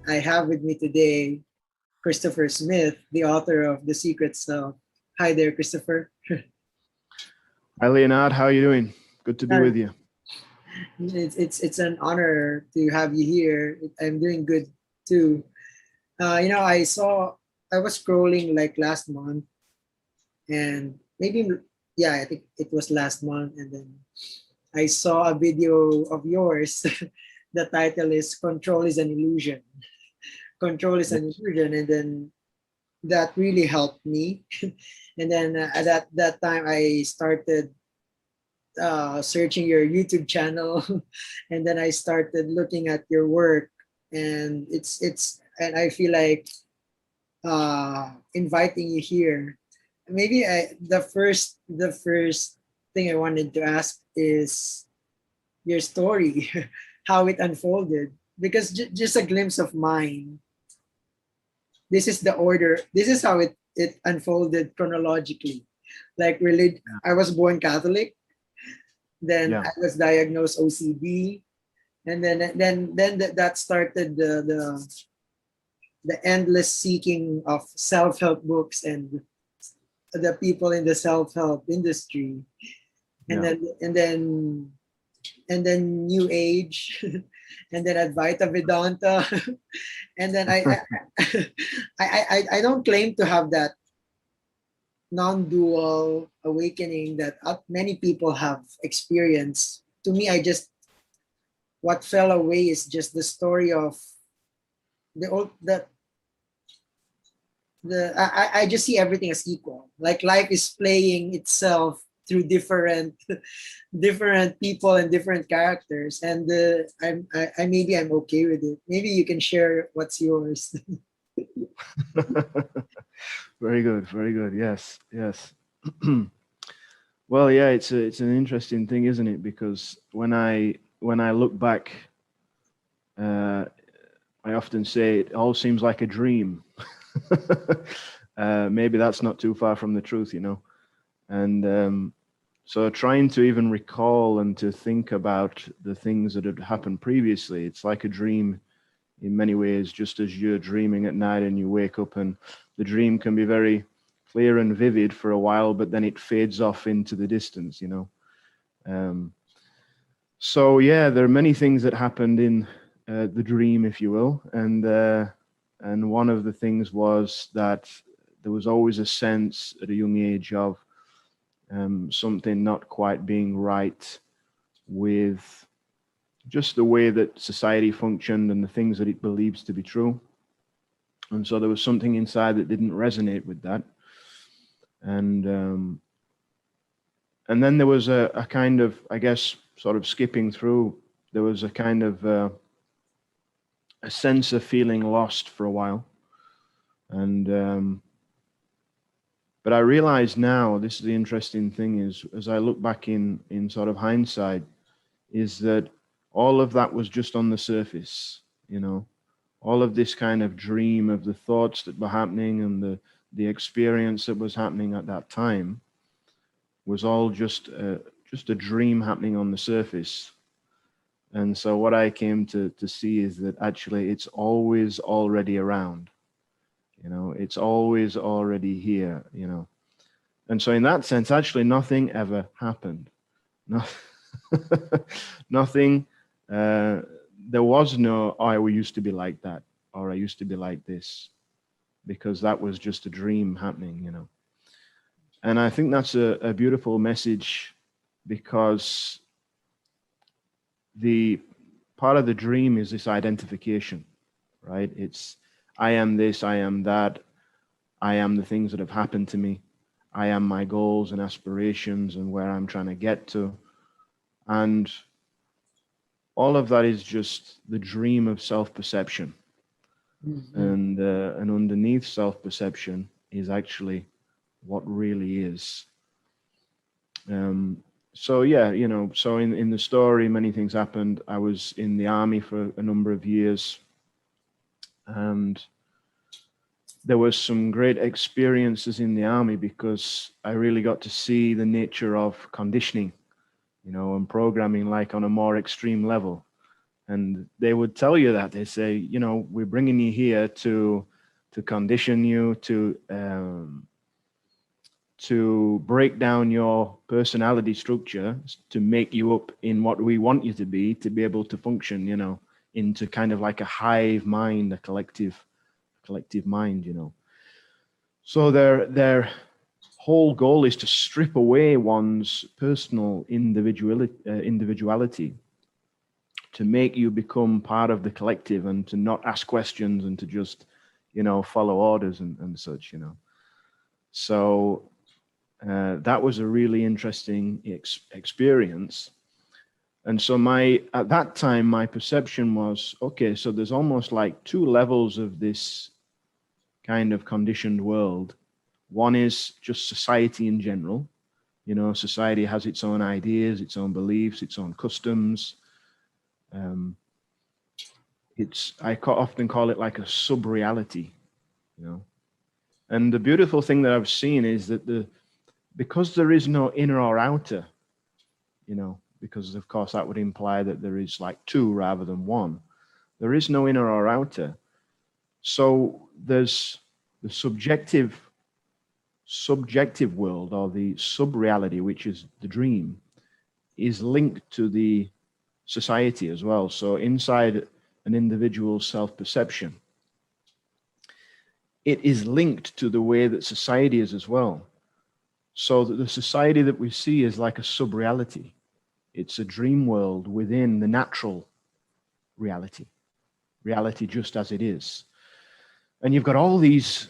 I have with me today Christopher Smith, the author of The Secret Self. Hi there, Christopher. Hi, Leonard. How are you doing? Good to be with you. It's an honor to have you here. I'm doing good too. I was scrolling like last month, and maybe, yeah, I think it was last month, and then I saw a video of yours. The title is "Control is an Illusion." Control is an Yes. illusion, and then that really helped me. And then at that time, I started searching your YouTube channel, and then I started looking at your work, and and I feel like inviting you here. Maybe the first thing I wanted to ask is your story, how it unfolded, because just a glimpse of mine. This is the order. This is how it unfolded chronologically. Like really, I was born Catholic. Then Yeah. I was diagnosed OCD, and then that started the endless seeking of self-help books and the people in the self-help industry, and Yeah. then New Age, and then Advaita Vedanta, and then I don't claim to have that non-dual awakening that many people have experienced. To me, I just what fell away is just the story of the old the I just see everything as equal. Like life is playing itself through different people and different characters, and I maybe I'm okay with it. Maybe you can share what's yours. Very good. Very good. Yes. Yes. Well, yeah, it's an interesting thing, isn't it? Because when I look back, uh, I often say it all seems like a dream. Maybe that's not too far from the truth, you know. And so trying to even recall and to think about the things that had happened previously, it's like a dream in many ways, just as you're dreaming at night and you wake up, and the dream can be very clear and vivid for a while, but then it fades off into the distance, you know. So yeah, there are many things that happened in the dream, if you will, and one of the things was that there was always a sense at a young age of something not quite being right with just the way that society functioned and the things that it believes to be true. And so there was something inside that didn't resonate with that. And then there was a kind of, I guess, sort of skipping through, there was a kind of a sense of feeling lost for a while. And but I realize now, this is the interesting thing, is as I look back in sort of hindsight, is that all of that was just on the surface, you know. All of this kind of dream of the thoughts that were happening and the experience that was happening at that time was all just a dream happening on the surface. And so what I came to see is that actually it's always already around, you know, it's always already here, you know. And so in that sense, actually nothing ever happened. No, nothing, there was no, oh, I used to be like that, or I used to be like this, because that was just a dream happening, you know. And I think that's a beautiful message, because the part of the dream is this identification, right? It's, I am this, I am that, I am the things that have happened to me, I am my goals and aspirations and where I'm trying to get to. And all of that is just the dream of self-perception. Mhm. And underneath self-perception is actually what really is. So yeah, you know, so in the story, many things happened. I was in the army for a number of years, and there was some great experiences in the army because I really got to see the nature of conditioning, you know, and programming, like on a more extreme level. And they would tell you that. They say, you know, we're bringing you here to condition you, to break down your personality structure, to make you up in what we want you to be able to function, you know, into kind of like a hive mind, a collective mind, you know. So their whole goal is to strip away one's personal individuality, to make you become part of the collective and to not ask questions and to just, you know, follow orders and such, you know. So that was a really interesting experience. And so at that time, my perception was, okay, so there's almost like two levels of this kind of conditioned world. One is just society in general. You know, society has its own ideas, its own beliefs, its own customs. I often call it like a sub-reality, you know. And the beautiful thing that I've seen is that because there is no inner or outer, you know, because of course that would imply that there is like two rather than one. There is no inner or outer. So there's the subjective world, or the sub-reality, which is the dream, is linked to the society as well. So inside an individual's self-perception, it is linked to the way that society is as well. So that the society that we see is like a sub-reality. It's a dream world within the natural reality just as it is. And you've got all these,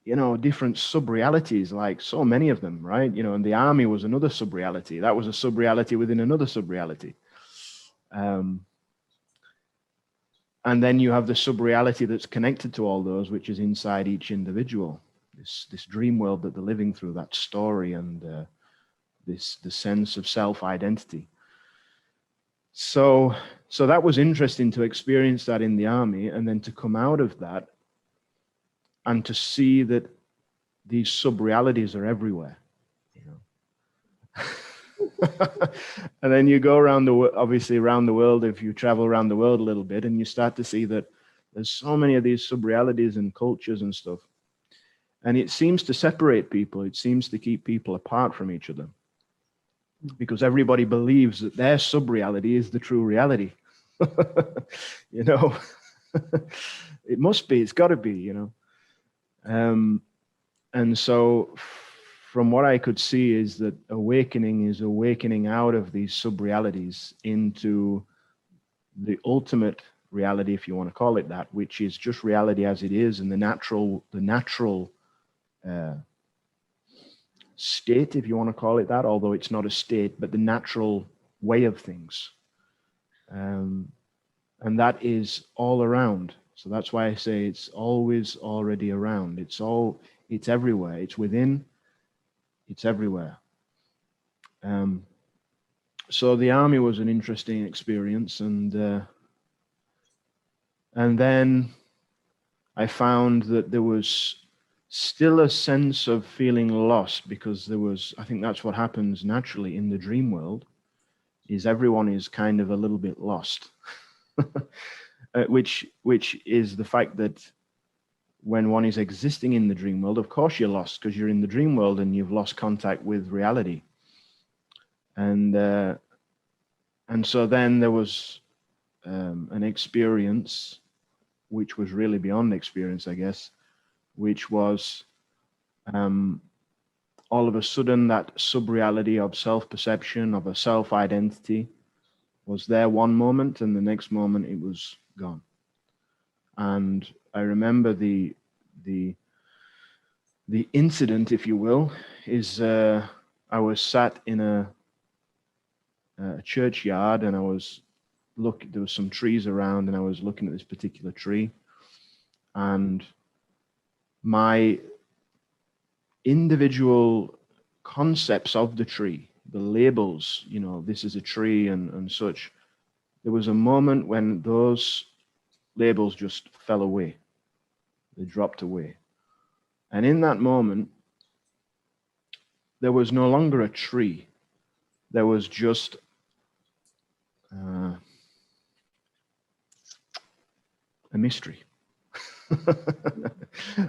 you know, different sub-realities, like so many of them, right? You know, and the army was another sub-reality. That was a sub-reality within another sub-reality. And then you have the sub-reality that's connected to all those, which is inside each individual. This dream world that they're living through, that story, and the sense of self-identity. So that was interesting to experience that in the army, and then to come out of that and to see that these sub-realities are everywhere, you know. And then you go around obviously around the world, if you travel around the world a little bit, and you start to see that there's so many of these sub-realities and cultures and stuff. And it seems to separate people. It seems to keep people apart from each other, because everybody believes that their sub-reality is the true reality. You know, it must be, it's got to be, you know. And so from what I could see is that awakening is awakening out of these sub-realities into the ultimate reality, if you want to call it that, which is just reality as it is, and the natural state, if you want to call it that, although it's not a state, but the natural way of things. And that is all around. So that's why I say it's always already around. It's everywhere. It's within, it's everywhere. So the army was an interesting experience, and then I found that there was still a sense of feeling lost, because I think that's what happens naturally in the dream world, is everyone is kind of a little bit lost. Which is the fact that when one is existing in the dream world, of course you're lost, because you're in the dream world and you've lost contact with reality. And so then there was an experience which was really beyond experience, I guess, which was all of a sudden that sub-reality of self-perception, of a self-identity, was there one moment, and the next moment it was gone. And I remember the incident, if you will, is I was sat in a churchyard, and there was some trees around, and I was looking at this particular tree, and my individual concepts of the tree, the labels, you know, this is a tree and such, there was a moment when those labels just fell away. They dropped away. And in that moment, there was no longer a tree. There was just a mystery.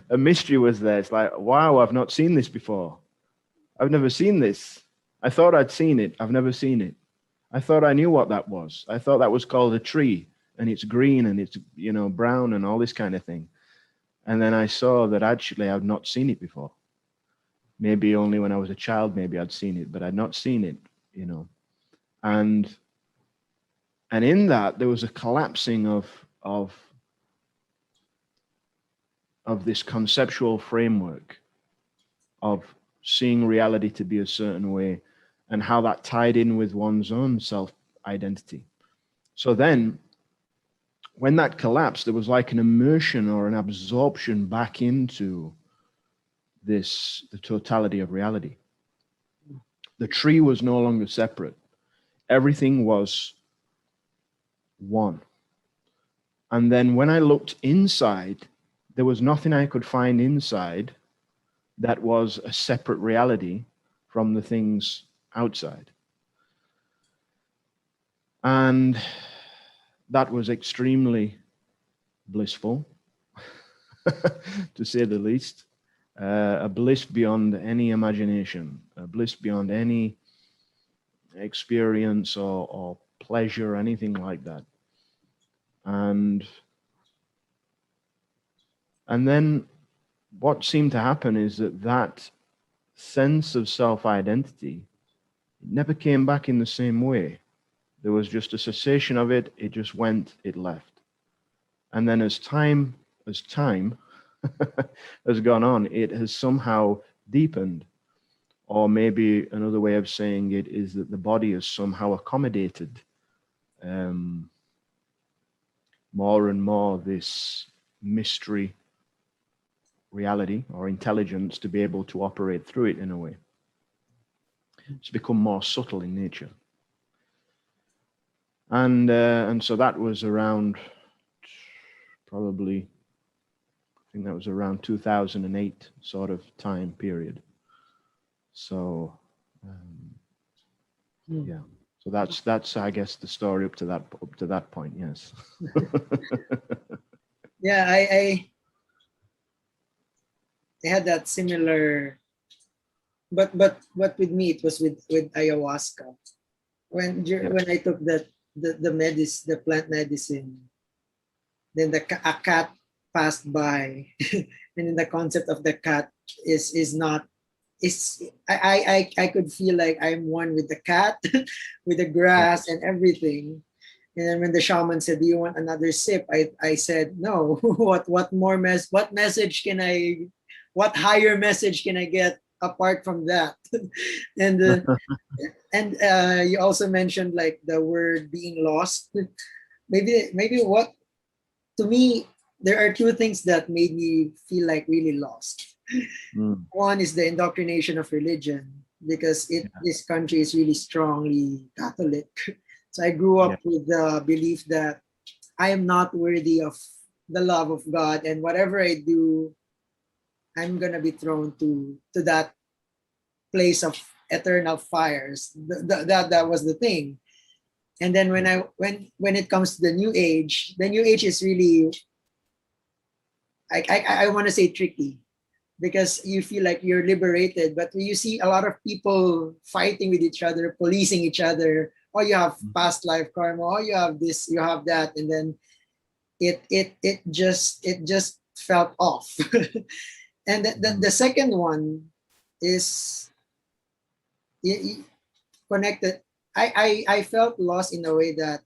A mystery was there. It's like, wow, I've not seen this before. I've never seen this. I thought I'd seen it. I've never seen it. I thought I knew what that was. I thought that was called a tree, and it's green and it's, brown and all this kind of thing. And then I saw that actually I've not seen it before. Maybe only when I was a child, maybe I'd seen it, but I'd not seen it, And in that there was a collapsing of this conceptual framework of seeing reality to be a certain way, and how that tied in with one's own self-identity. So then, when that collapsed, there was like an immersion or an absorption back into the totality of reality. The tree was no longer separate. Everything was one. And then when I looked inside, there was nothing I could find inside that was a separate reality from the things outside. And that was extremely blissful, to say the least. A bliss beyond any imagination, a bliss beyond any experience or pleasure, anything like that. And then what seemed to happen is that sense of self-identity never came back in the same way. There was just a cessation of it. It just went, it left. And then as time has gone on, it has somehow deepened. Or maybe another way of saying it is that the body has somehow accommodated more and more this mystery reality or intelligence to be able to operate through it in a way. It's become more subtle in nature. And so that was around probably, I think that was around 2008 sort of time period. So yeah, so that's I guess the story up to that point. Yes. Yeah, I had that similar, but with me it was with ayahuasca. When I took the plant medicine, then a cat passed by, and then the concept of the cat is not. I could feel like I'm one with the cat, with the grass and everything. And then when the shaman said, "Do you want another sip?" I said, "No." What message can I? What higher message can I get apart from that? and you also mentioned like the word being lost. Maybe what, to me, there are two things that made me feel like really lost. One is the indoctrination of religion, because this country is really strongly Catholic. So I grew up with the belief that I am not worthy of the love of God, and whatever I do, I'm gonna be thrown to that place of eternal fires. That was the thing. And then when it comes to the new age is really, I want to say, tricky, because you feel like you're liberated, but you see a lot of people fighting with each other, policing each other. Oh, you have past life karma. Oh, you have this, you have that, and then it just felt off. And the second one is connected. I felt lost in a way that,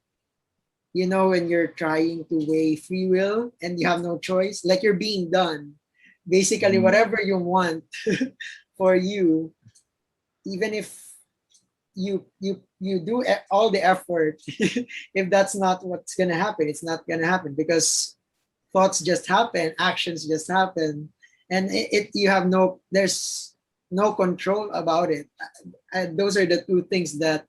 when you're trying to weigh free will and you have no choice, like you're being done. Basically, whatever you want for you, even if you do all the effort, if that's not what's gonna happen, it's not gonna happen, because thoughts just happen, actions just happen, and there's no control about it. And those are the two things that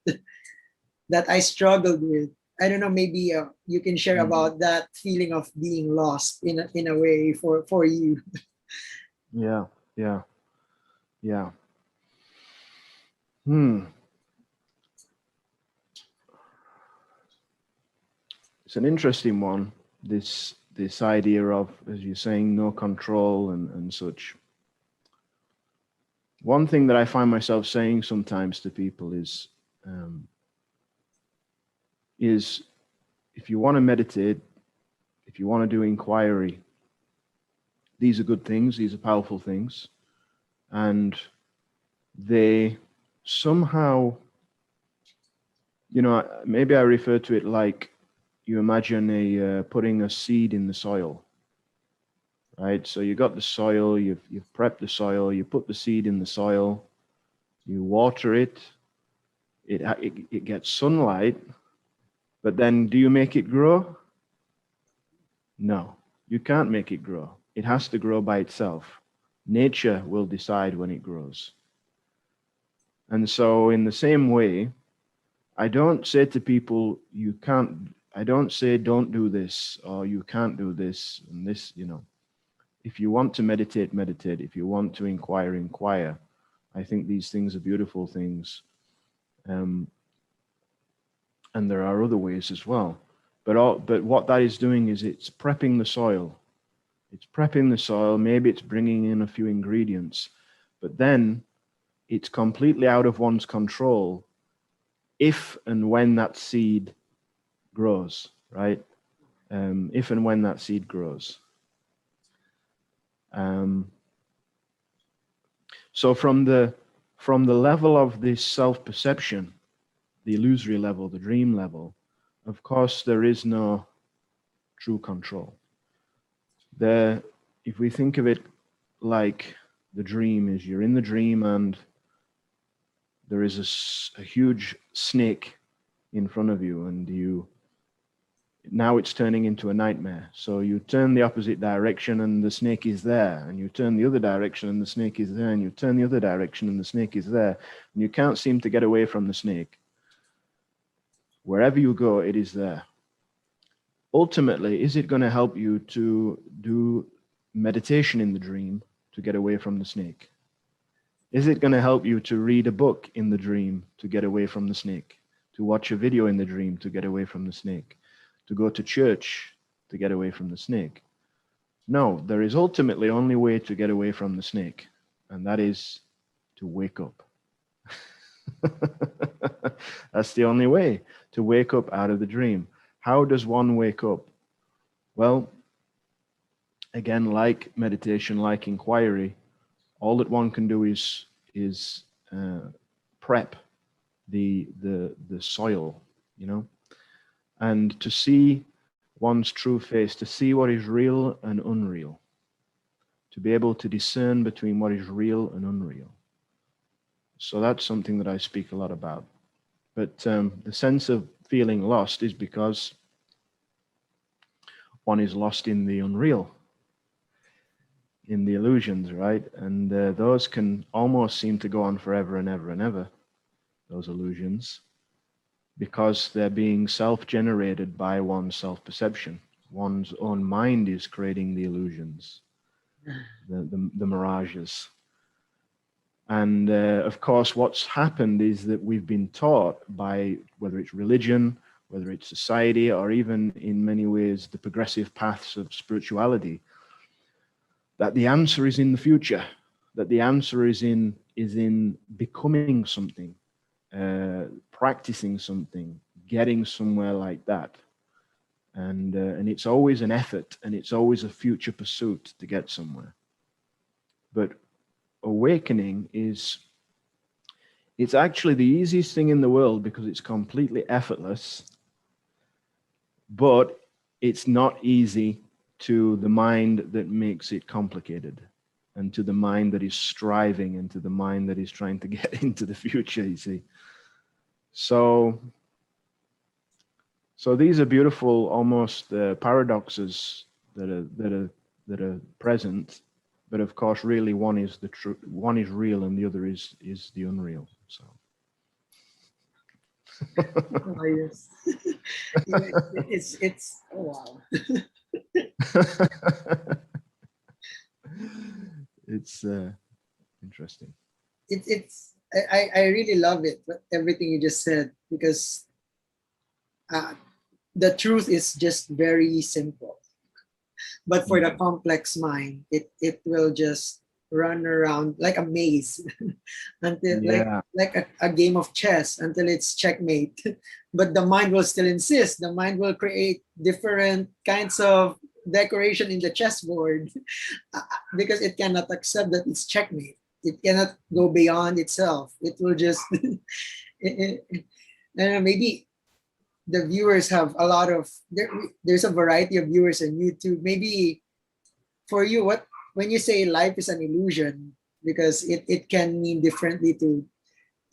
I struggled with. I don't know, maybe you can share about that feeling of being lost in a way for you. Yeah. It's an interesting one. This this idea of, as you're saying, no control and such. One thing that I find myself saying sometimes to people is if you want to meditate, if you want to do inquiry, these are good things, these are powerful things, and they somehow, you know, maybe I refer to it like you imagine putting a seed in the soil, right? So you got the soil, you've prepped the soil, you put the seed in the soil, you water it, it gets sunlight, but then do you make it grow? No, you can't make it grow. It has to grow by itself. Nature will decide when it grows. And so in the same way, I don't say to people, you can't, I don't say don't do this or you can't do this and this, you know. If you want to meditate, meditate. If you want to inquire, inquire. I think these things are beautiful things. And there are other ways as well. But what that is doing is it's prepping the soil. It's prepping the soil. Maybe it's bringing in a few ingredients. But then it's completely out of one's control if and when that seed grows, right? If and when that seed grows. So from the level of this self-perception, the illusory level, the dream level, of course, there is no true control. If we think of it like the dream is, you're in the dream and there is a huge snake in front of you, and now it's turning into a nightmare. So you turn the opposite direction and the snake is there, and you turn the other direction and the snake is there, and you turn the other direction and the snake is there, and you can't seem to get away from the snake. Wherever you go, it is there. Ultimately, is it going to help you to do meditation in the dream to get away from the snake? Is it going to help you to read a book in the dream to get away from the snake? To watch a video in the dream to get away from the snake? To go to church to get away from the snake? No, there is ultimately only way to get away from the snake, and that is to wake up. That's the only way, to wake up out of the dream. How does one wake up? Well, again, like meditation, like inquiry, all that one can do is prep the soil, you know, and to see one's true face, to see what is real and unreal, to be able to discern between what is real and unreal. So that's something that I speak a lot about. But the sense of feeling lost is because one is lost in the unreal, in the illusions, right? And those can almost seem to go on forever and ever and ever, those illusions, because they're being self-generated by one's self-perception. One's own mind is creating the illusions, the mirages. And of course, what's happened is that we've been taught by, whether it's religion, whether it's society, or even in many ways the progressive paths of spirituality, that the answer is in the future, that the answer is in becoming something, practicing something, getting somewhere like that. And it's always an effort, and it's always a future pursuit to get somewhere. But awakening it's actually the easiest thing in the world because it's completely effortless, but it's not easy to the mind that makes it complicated, and to the mind that is striving, and to the mind that is trying to get into the future, you see. So these are beautiful, almost paradoxes that are present. But of course, really, one is the true, one is real, and the other is the unreal. So. Oh, yes. It's oh wow. It's interesting. I really love it, everything you just said, because the truth is just very simple. But for the complex mind, it will just run around like a maze until Yeah. like a game of chess until it's checkmate. But the mind will still insist. The mind will create different kinds of decoration in the chessboard because it cannot accept that it's checkmate. It cannot go beyond itself. It will just and maybe the viewers have a lot of there's a variety of viewers on YouTube. Maybe for you, what when you say life is an illusion, because it can mean differently to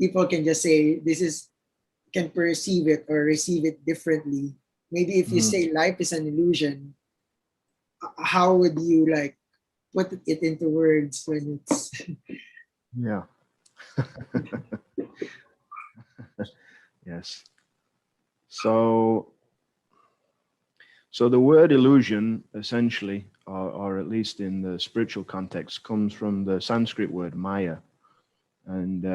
people can just say this is can perceive it or receive it differently. Maybe if you Mhm. say life is an illusion, how would you like put it into words when it's Yeah. Yes. So the word illusion, essentially, or at least in the spiritual context, comes from the Sanskrit word Maya. And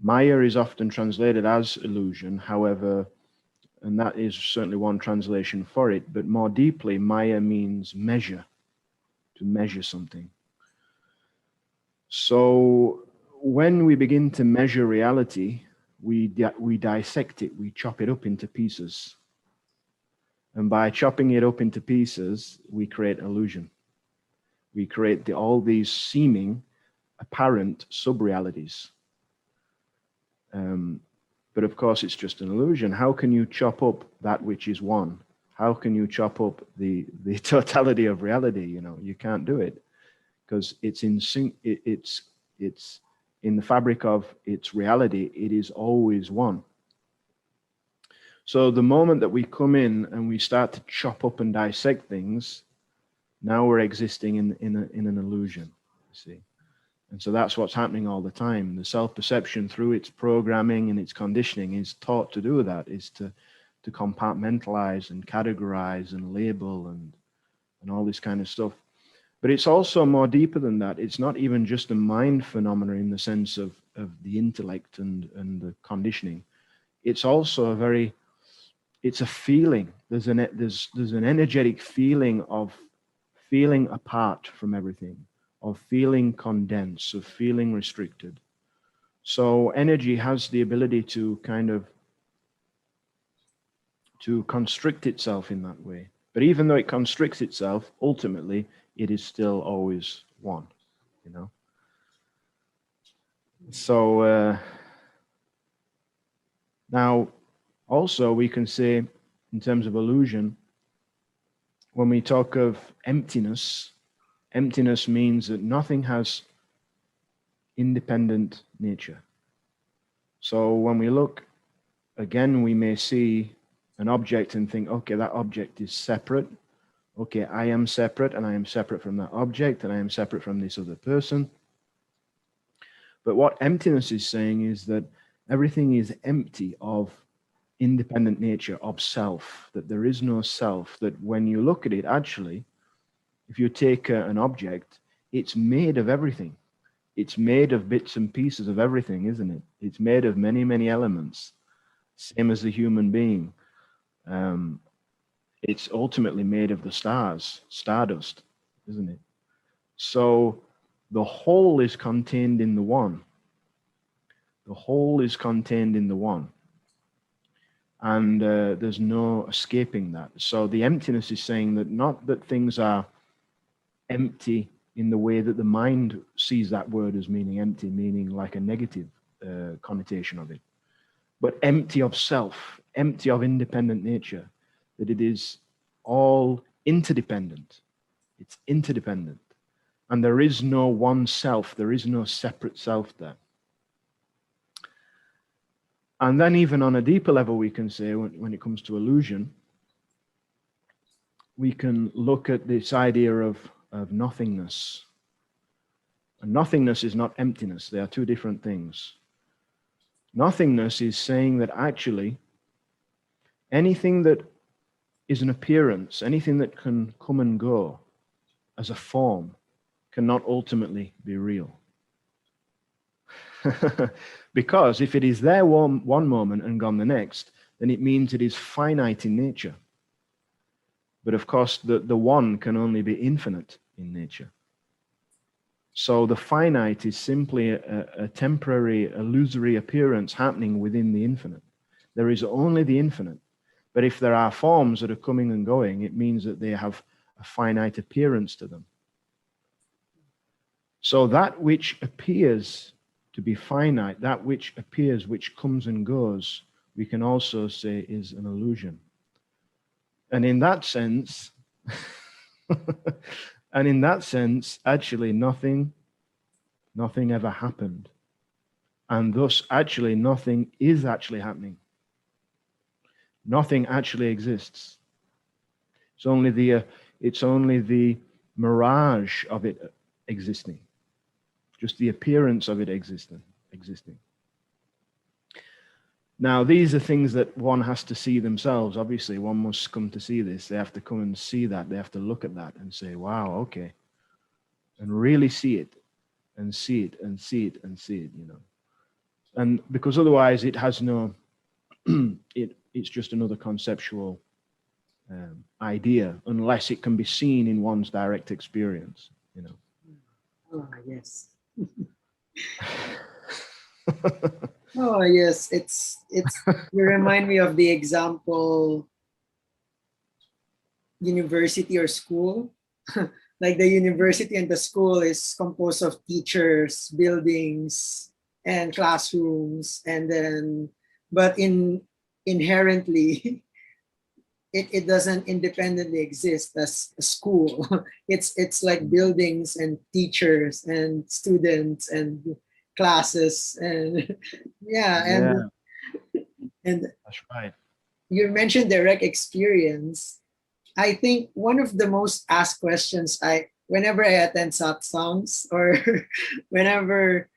Maya is often translated as illusion, however, and that is certainly one translation for it, but more deeply, Maya means measure, to measure something. So when we begin to measure reality, we dissect it, we chop it up into pieces. And by chopping it up into pieces, we create illusion. We create all these seeming, apparent sub-realities. But of course, it's just an illusion. How can you chop up that which is one? How can you chop up the totality of reality? You know, you can't do it because it's in sync. It's in the fabric of its reality. It is always one. So the moment that we come in and we start to chop up and dissect things, now we're existing in an illusion. You see. And so that's what's happening all the time. The self-perception through its programming and its conditioning is taught to do that, is to compartmentalize and categorize and label and all this kind of stuff. But it's also more deeper than that. It's not even just a mind phenomena in the sense of the intellect and the conditioning. It's also it's a feeling. There's an energetic feeling of feeling apart from everything, of feeling condensed, of feeling restricted. So energy has the ability to kind of to constrict itself in that way. But even though it constricts itself, ultimately it is still always one, you know. So now also we can say in terms of illusion, when we talk of emptiness, emptiness means that nothing has independent nature. So when we look, again, we may see an object and think, okay, that object is separate. Okay, I am separate and I am separate from that object and I am separate from this other person. But what emptiness is saying is that everything is empty of independent nature, of self, that there is no self, that when you look at it, actually, if you take an object, it's made of everything. It's made of bits and pieces of everything, isn't it? It's made of many, many elements, same as the human being. It's ultimately made of the stars, stardust, isn't it? So the whole is contained in the one. The whole is contained in the one. And there's no escaping that. So the emptiness is saying that not that things are empty in the way that the mind sees that word as meaning empty, meaning like a negative connotation of it, but empty of self, empty of independent nature, that it is all interdependent. It's interdependent. And there is no one self, there is no separate self there. And then even on a deeper level, we can say, when it comes to illusion, we can look at this idea of nothingness. And nothingness is not emptiness. They are two different things. Nothingness is saying that actually anything that is an appearance, anything that can come and go as a form, cannot ultimately be real. Because if it is there one moment and gone the next, then it means it is finite in nature. But of course, the one can only be infinite in nature. So the finite is simply a temporary, illusory appearance happening within the infinite. There is only the infinite. But if there are forms that are coming and going, it means that they have a finite appearance to them. So that which appears to be finite, that which appears, which comes and goes, we can also say is an illusion. And in that sense, actually nothing ever happened. And thus, actually, nothing is actually happening. Nothing actually exists. It's only the mirage of it existing, just the appearance of it existing. Now, these are things that one has to see themselves. Obviously, one must come to see this. They have to come and see that. They have to look at that and say, wow, okay. And really see it, and see it, and see it, and see it, you know. And because otherwise it has no, it's just another conceptual idea, unless it can be seen in one's direct experience, you know. Oh, yes. Oh, yes. It's, you remind me of the example, university or school. Like the university and the school is composed of teachers, buildings, and classrooms, and then, but inherently, it doesn't independently exist as a school. It's like buildings and teachers and students and classes and yeah, and That's right. you mentioned direct experience. I think one of the most asked questions whenever I attend satsangs or whenever,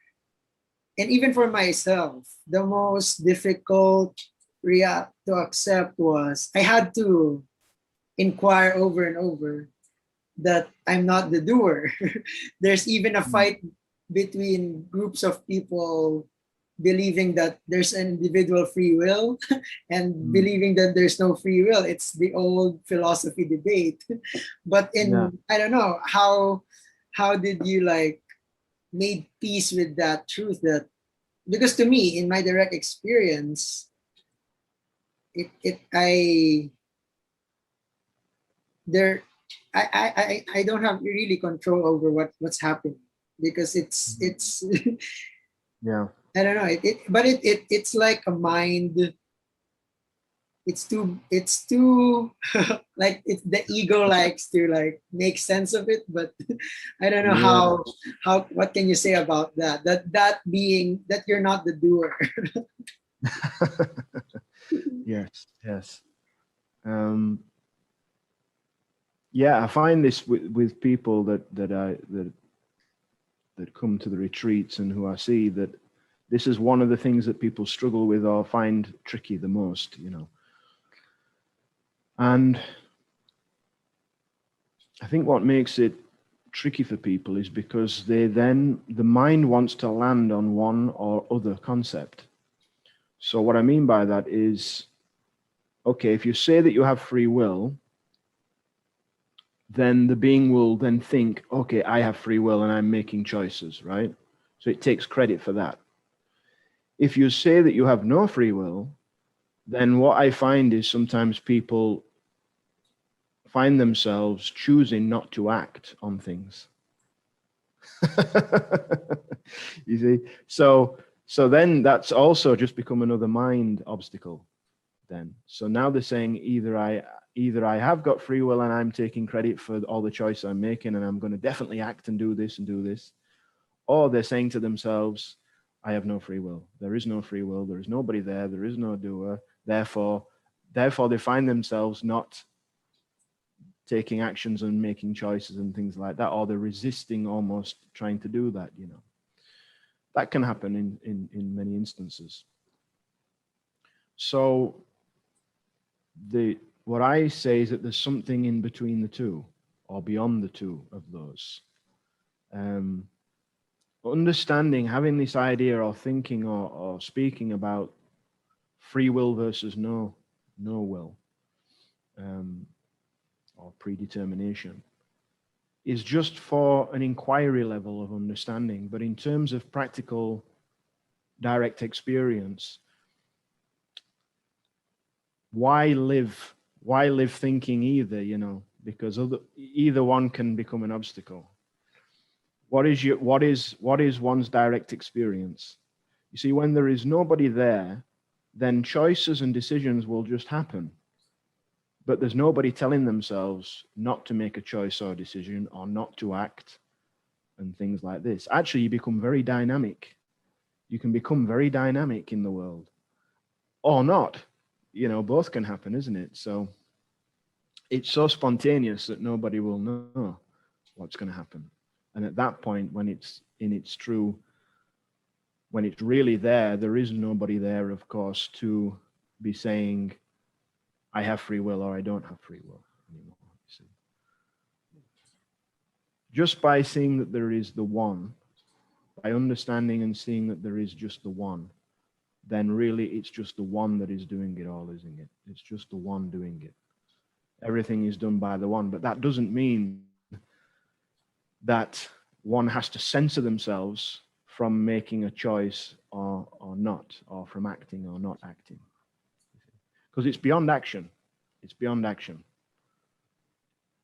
and even for myself, the most difficult react to accept was I had to inquire over and over that I'm not the doer. There's even a fight between groups of people believing that there's an individual free will and believing that there's no free will. It's the old philosophy debate. But I don't know, how did you like made peace with that truth? That because to me, in my direct experience, there I don't have really control over what's happening because it's Yeah. I don't know it's like a mind. It's too like the ego likes to like make sense of it, but I don't know how what can you say about that being that you're not the doer. Yes. Yeah, I find this with people that come to the retreats and who I see that this is one of the things that people struggle with or find tricky the most, you know. And I think what makes it tricky for people is because the mind wants to land on one or other concept. So what I mean by that is, okay, if you say that you have free will, then the being will then think, okay, I have free will and I'm making choices, right? So it takes credit for that. If you say that you have no free will, then what I find is sometimes people find themselves choosing not to act on things. You see? So then that's also just become another mind obstacle then. So now they're saying either I have got free will and I'm taking credit for all the choice I'm making and I'm going to definitely act and do this, or they're saying to themselves, I have no free will. There is no free will. There is nobody there. There is no doer. Therefore they find themselves not taking actions and making choices and things like that, or they're resisting almost trying to do that, you know. That can happen in many instances. So what I say is that there's something in between the two or beyond the two of those. Understanding, having this idea or thinking or speaking about free will versus no will, or predetermination, is just for an inquiry level of understanding. But in terms of practical, direct experience, why live thinking either, you know, because either one can become an obstacle. What is one's direct experience? You see, when there is nobody there, then choices and decisions will just happen. But there's nobody telling themselves not to make a choice or decision or not to act and things like this. Actually, you become very dynamic. You can become very dynamic in the world or not. You know, both can happen, isn't it? So it's so spontaneous that nobody will know what's going to happen. And at that point, when it's in its true, when it's really there is nobody there, of course, to be saying, I have free will or I don't have free will anymore. You see. Just by seeing that there is the one, by understanding and seeing that there is just the one, then really it's just the one that is doing it all, isn't it? It's just the one doing it. Everything is done by the one, but that doesn't mean that one has to censor themselves from making a choice or not, or from acting or not acting. Because it's beyond action. It's beyond action.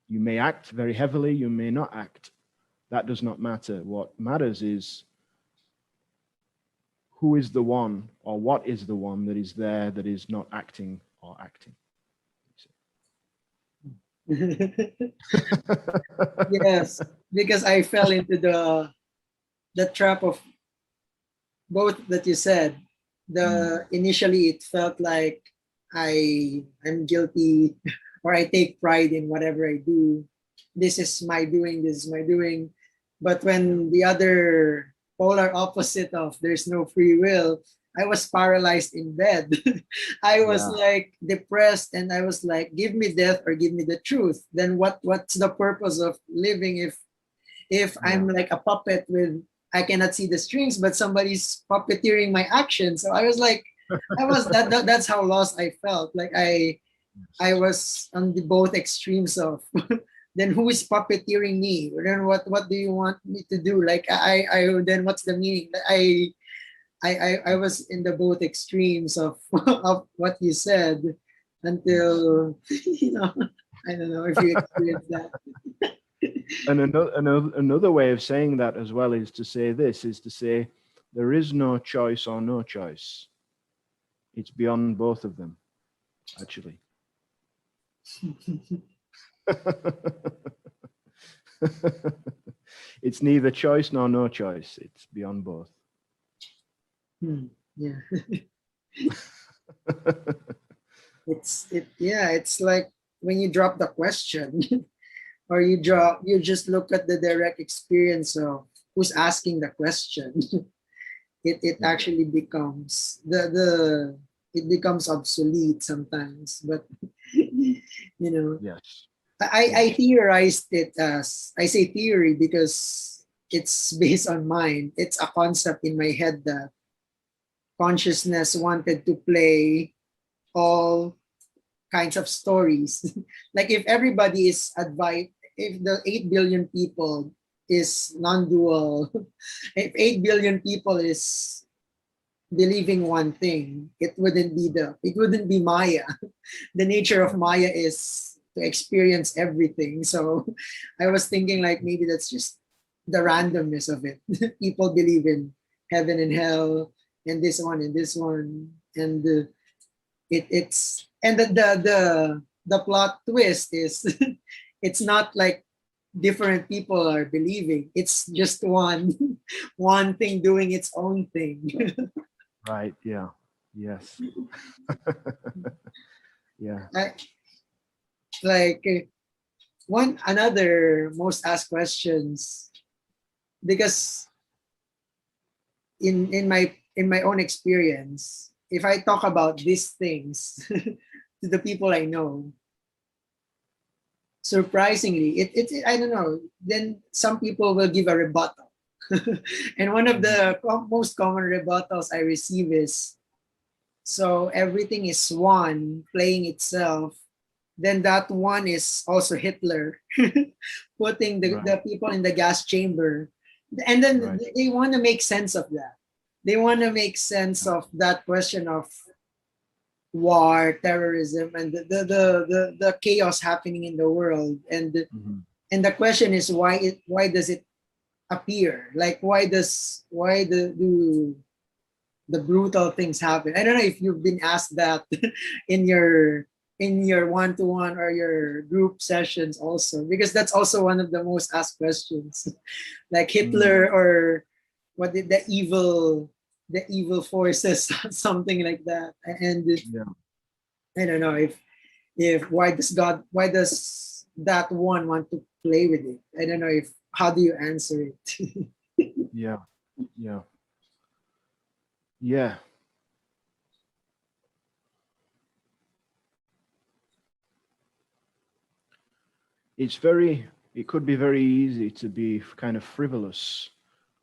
You may act very heavily, you may not act. That does not matter. What matters is who is the one, or what is the one that is there that is not acting or acting. Yes, because I fell into the trap of both that you said. Initially it felt like I'm guilty or I take pride in whatever I do. This is my doing, this is my doing. But when the other polar opposite of there's no free will, I was paralyzed in bed. I was like depressed, and I was like, give me death or give me the truth. Then what's the purpose of living if I'm like a puppet with, I cannot see the strings, but somebody's puppeteering my actions. So I was like, that's how lost I felt. Like I was on the both extremes of then who is puppeteering me? Then what do you want me to do? Like I then what's the meaning? I was in the both extremes of of what you said until you know, I don't know if you experienced that. And another way of saying that as well is to say this, is to say there is no choice or no choice. It's beyond both of them, actually. It's neither choice nor no choice. It's beyond both. Yeah. It's like when you drop the question or you just look at the direct experience of who's asking the question. It actually becomes it becomes obsolete sometimes, but you know. Yes. I theorized it as, I say theory because it's based on mind. It's a concept in my head that consciousness wanted to play all kinds of stories. Like if everybody is advised, if the 8 billion people is non-dual, if 8 billion people is believing one thing, it wouldn't be Maya. The nature of Maya is to experience everything. So I was thinking like maybe that's just the randomness of it. People believe in heaven and hell and this one and this one, and it's and the plot twist is it's not like different people are believing. It's just one thing doing its own thing. Right. Yeah. Yes. Yeah. Like one another most asked questions, because in my own experience, if I talk about these things to the people I know, surprisingly it I don't know, then some people will give a rebuttal. And one of the most common rebuttals I receive is, so everything is one playing itself, then that one is also Hitler putting Right. the people in the gas chamber. And then Right. they want to make sense of that. They want to make sense Yeah. of that question of war, terrorism, and the chaos happening in the world. Hmm. And the question is why does it appear? Like why do the brutal things happen? I don't know if you've been asked that in your one-to-one or your group sessions also, because that's also one of the most asked questions. Like Mm. Hitler, or what did the evil forces, something like that. And Yeah. I don't know if why does that one want to play with it? I don't know if how do you answer it? Yeah. Yeah. Yeah. It's very, it could be very easy to be kind of frivolous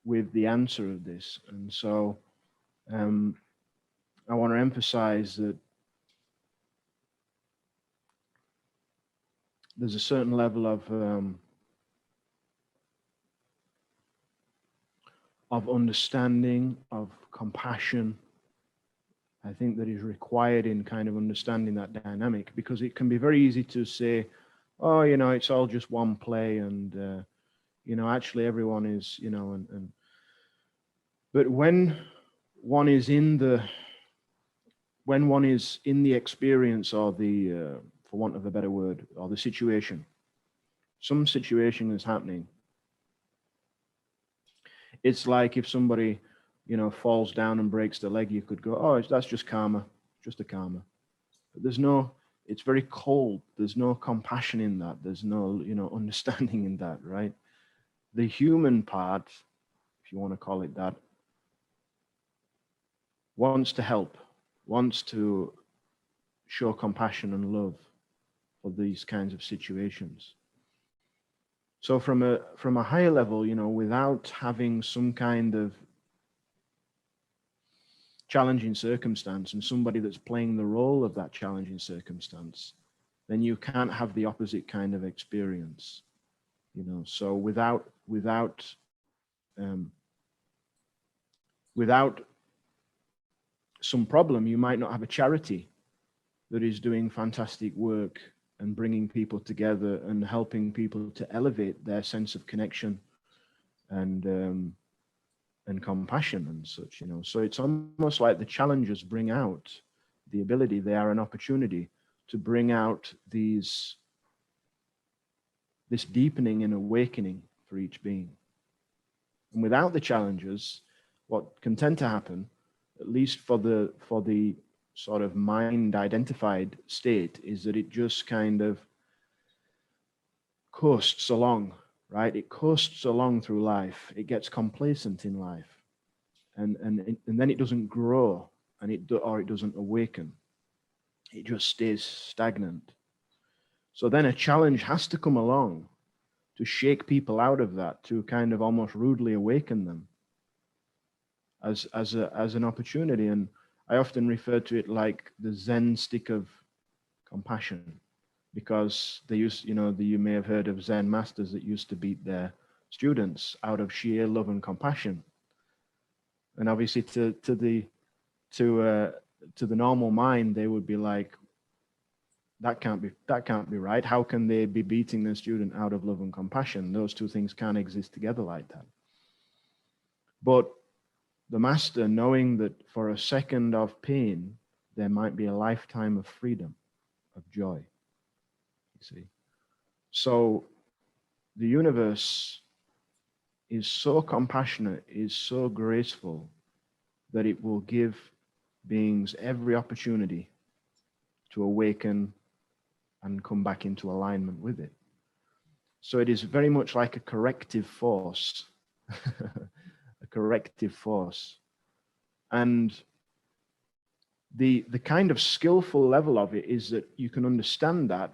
with the answer of this. And so um, I want to emphasize that there's a certain level of understanding, of compassion, I think, that is required in kind of understanding that dynamic, because it can be very easy to say, oh, it's all just one play, and actually everyone is, and but one is in the when one is in the experience, or the for want of a better word, or the situation, some situation is happening. It's like if somebody, falls down and breaks their leg, you could go, oh, that's just karma, just a karma. But there's no, it's very cold. There's no compassion in that. There's no, understanding in that, right? The human part, if you want to call it that, wants to help, wants to show compassion and love for these kinds of situations. So from a higher level, without having some kind of challenging circumstance and somebody that's playing the role of that challenging circumstance, then you can't have the opposite kind of experience. So um, without some problem, you might not have a charity that is doing fantastic work and bringing people together and helping people to elevate their sense of connection and and compassion and such. So it's almost like the challenges bring out the ability, they are an opportunity to bring out this deepening and awakening for each being. And without the challenges, what can tend to happen, at least for the sort of mind identified state, is that it just kind of coasts along, right? It coasts along through life. It gets complacent in life, and then it doesn't grow, or it doesn't awaken. It just stays stagnant. So then a challenge has to come along to shake people out of that, to kind of almost rudely awaken them as an opportunity. And I often refer to it like the Zen stick of compassion, because they used, you may have heard of Zen masters that used to beat their students out of sheer love and compassion. And obviously, to uh, to the normal mind, they would be like, that can't be right. How can they be beating their student out of love and compassion? Those two things can't exist together like that. But the master, knowing that for a second of pain, there might be a lifetime of freedom, of joy, you see. So the universe is so compassionate, is so graceful, that it will give beings every opportunity to awaken and come back into alignment with it. So it is very much like a corrective force, a corrective force. And the kind of skillful level of it is that you can understand that,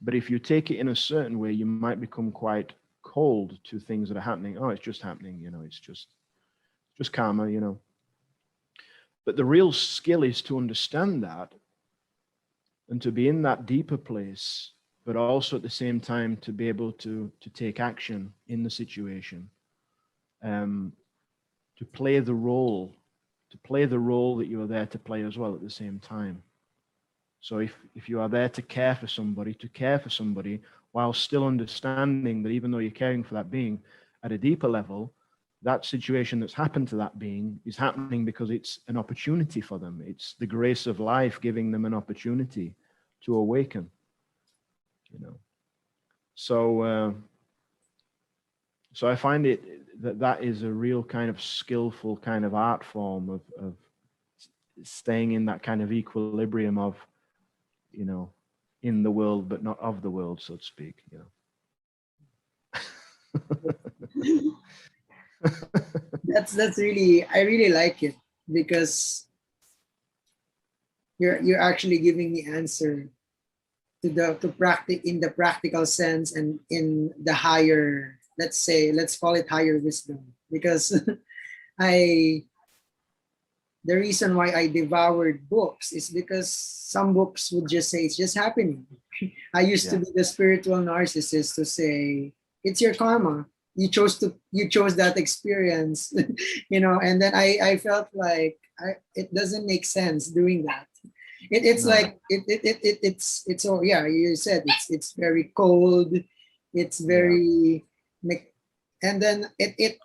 but if you take it in a certain way, you might become quite cold to things that are happening. Oh, it's just happening, it's just karma. But the real skill is to understand that and to be in that deeper place, but also at the same time to be able to take action in the situation, to play the role that you are there to play as well at the same time. So if you are there to care for somebody while still understanding that even though you're caring for that being at a deeper level, that situation that's happened to that being is happening because it's an opportunity for them. It's the grace of life giving them an opportunity to awaken, you know. So so I find it that is a real kind of skillful kind of art form of staying in that kind of equilibrium of, you know, in the world but not of the world, so to speak, you know. That's really, I really like it, because you're actually giving me answer to in the practical sense, and in the higher, let's call it higher wisdom. Because I the reason why I devoured books is because some books would just say it's just happening. I used to be the spiritual narcissist to say it's your karma. You chose that experience, you know, and then I felt like it doesn't make sense doing that. It's No. like it's oh yeah, you said it's very cold, it's very and then it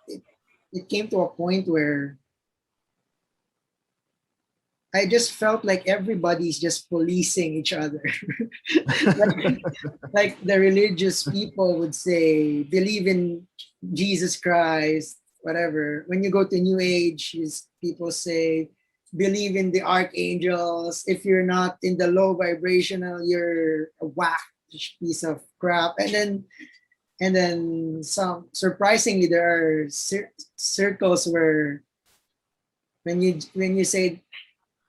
came to a point where I just felt like everybody's just policing each other. like, like the religious people would say, believe in Jesus Christ, whatever. When you go to New Age, people say, believe in the archangels. If you're not in the low vibrational, you're a whack piece of crap. And then some surprisingly, there are circles where when you say,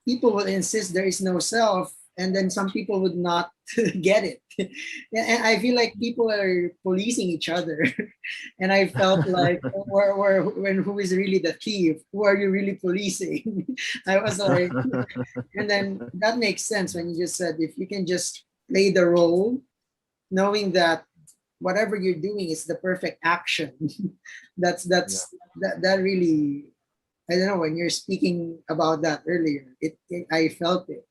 people will insist there is no self, and then some people would not get it. And I feel like people are policing each other. And I felt like, who is really the thief? Who are you really policing? I was like, and then that makes sense when you just said, if you can just play the role, knowing that whatever you're doing is the perfect action. That really, I don't know, when you're speaking about that earlier, I felt it.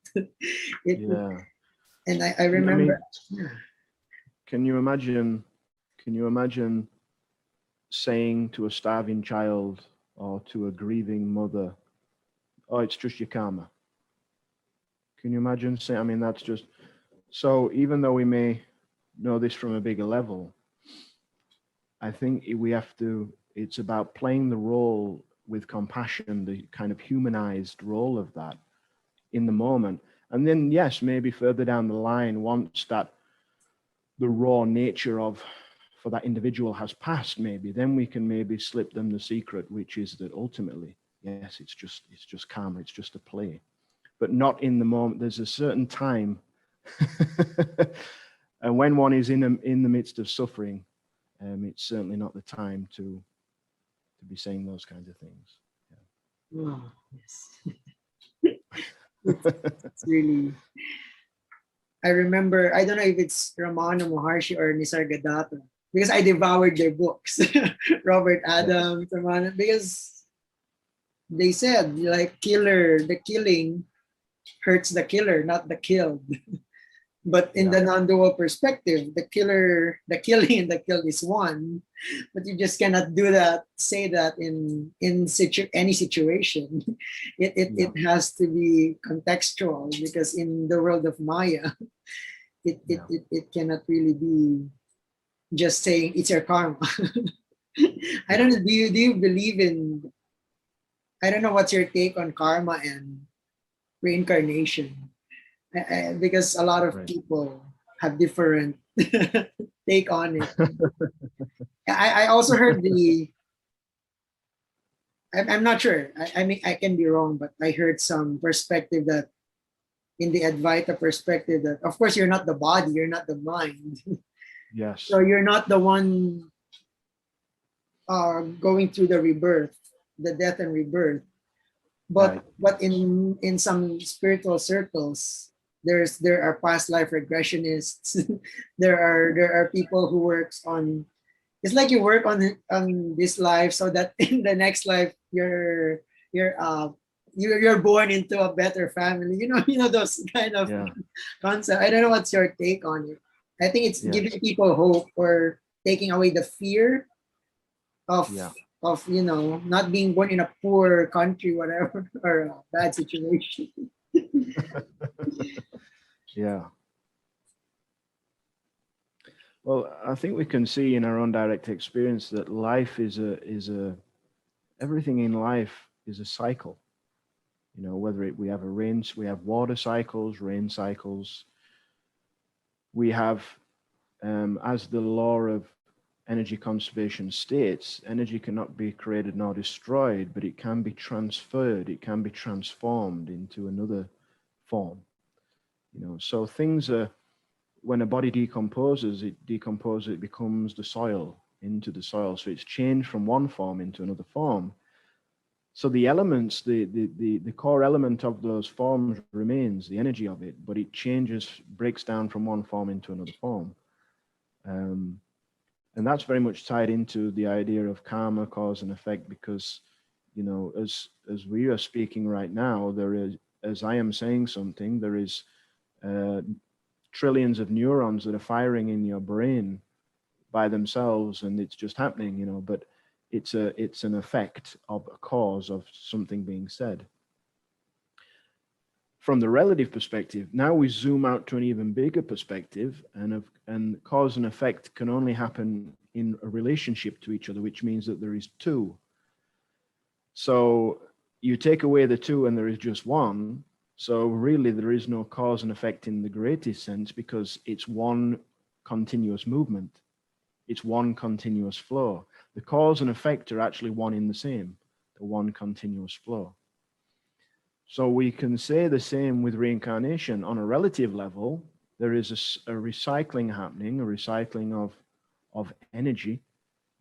And I remember. I mean, can you imagine saying to a starving child or to a grieving mother, oh, it's just your karma? Can you imagine saying, I mean, that's just, so even though we may know this from a bigger level, I think it's about playing the role with compassion, the kind of humanized role of that in the moment. And then, yes, maybe further down the line, once that the raw nature for that individual has passed, maybe, then we can maybe slip them the secret, which is that ultimately, yes, it's just karma, it's just a play, but not in the moment. There's a certain time. And when one is in the midst of suffering, it's certainly not the time to be saying those kinds of things. Oh, yes. It's really, I remember, I don't know if it's Ramana Maharshi or Nisargadatta, because I devoured their books. Robert Adams, Ramana, because they said, like, the killing hurts the killer, not the killed. But in the non-dual perspective, the killing and the killed is one. But you just cannot say that in any situation. It has to be contextual, because in the world of Maya, it cannot really be just saying it's your karma. I don't know. Do you believe in? I don't know what's your take on karma and reincarnation, because a lot of people have different take on it. I also heard I'm not sure. I mean, I can be wrong, but I heard some perspective that in the Advaita perspective that, of course, you're not the body, you're not the mind. Yes. So you're not the one going through the rebirth, the death and rebirth. But in some spiritual circles, there are past life regressionists. There are people who works on, it's like you work on this life so that in the next life you're you're born into a better family. Those kind of Yeah. concept. I don't know what's your take on it. I think it's Yes. giving people hope or taking away the fear of Yeah. not being born in a poor country, whatever, or a bad situation. Yeah. Well, I think we can see in our own direct experience that life is a everything in life is a cycle. Whether we have we have water cycles, rain cycles. We have, as the law of energy conservation states, energy cannot be created nor destroyed, but it can be transferred, it can be transformed into another form. So things are, when a body decomposes, it becomes the soil, into the soil. So it's changed from one form into another form. So the elements, the core element of those forms remains, the energy of it, but it changes, breaks down from one form into another form. And that's very much tied into the idea of karma, cause and effect, because, as we are speaking right now, there is, as I am saying something, there is trillions of neurons that are firing in your brain by themselves, and it's just happening, but it's an effect of a cause of something being said. From the relative perspective, now we zoom out to an even bigger perspective, and cause and effect can only happen in a relationship to each other, which means that there is two. So you take away the two and there is just one. So really there is no cause and effect in the greatest sense, because it's one continuous movement. It's one continuous flow. The cause and effect are actually one in the same, the one continuous flow. So we can say the same with reincarnation. On a relative level, there is a recycling happening, a recycling of energy.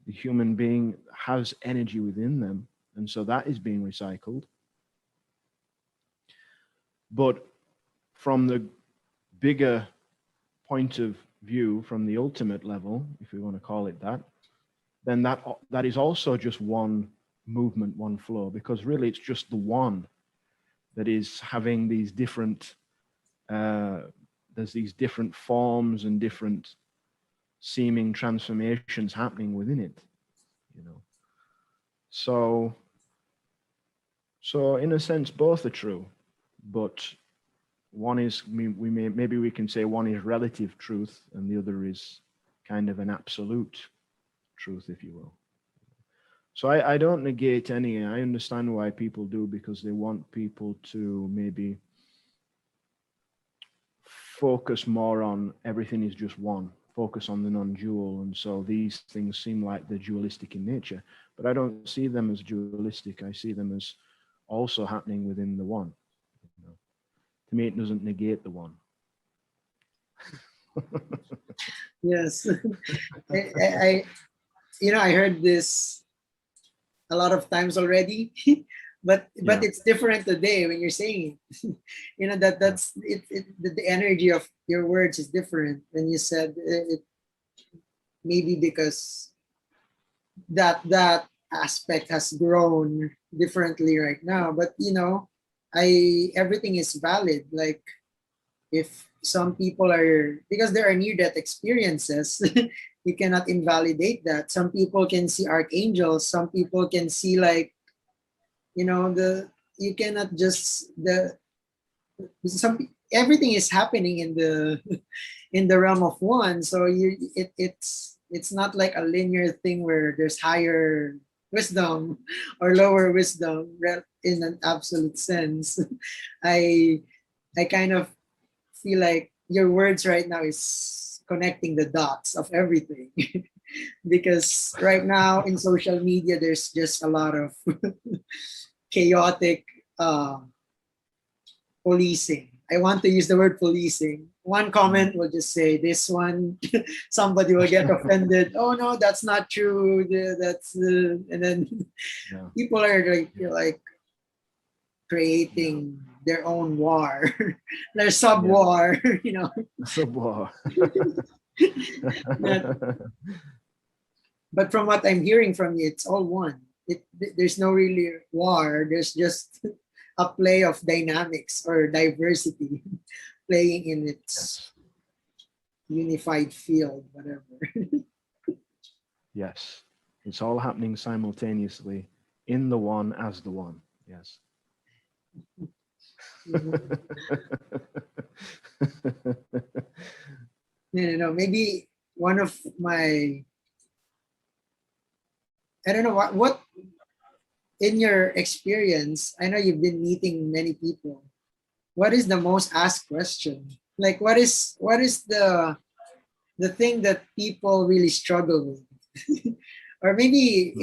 The human being has energy within them, and so that is being recycled. But from the bigger point of view, from the ultimate level, if we want to call it that, then that is also just one movement, one flow, because really it's just the one that is having these different, there's these different forms and different seeming transformations happening within it, So in a sense, both are true, but one is, maybe we can say one is relative truth and the other is kind of an absolute truth, if you will. So I don't negate any. I understand why people do, because they want people to maybe focus more on everything is just one, focus on the non-dual. And so these things seem like they're dualistic in nature, but I don't see them as dualistic. I see them as also happening within the one. To me, it doesn't negate the one. Yes. I heard this a lot of times already, but Yeah. it's different today when you're saying it. That's it, the energy of your words is different when you said it. Maybe because that aspect has grown differently right now, but I everything is valid. Like, if some people are, because there are near death experiences, you cannot invalidate that. Some people can see archangels, some people can see, like, the you cannot just the some everything is happening in the in the realm of one. So it's not like a linear thing where there's higher wisdom or lower wisdom in an absolute sense. I I kind of feel like your words right now is connecting the dots of everything. Because right now in social media there's just a lot of chaotic uh, policing. I want to use the word policing. One comment will just say this one, somebody will get offended. Oh no, that's not true. That's and then Yeah. people are like creating their own war, their Yeah. sub-war, Subwar. That- but from what I'm hearing from you, it's all one. There's no really war. There's just a play of dynamics or diversity playing in its Yes. unified field, whatever. Yes. It's all happening simultaneously in the one as the one. Yes. Maybe one of my, I don't know what in your experience, I know you've been meeting many people. What is the most asked question? Like what is the thing that people really struggle with? Or maybe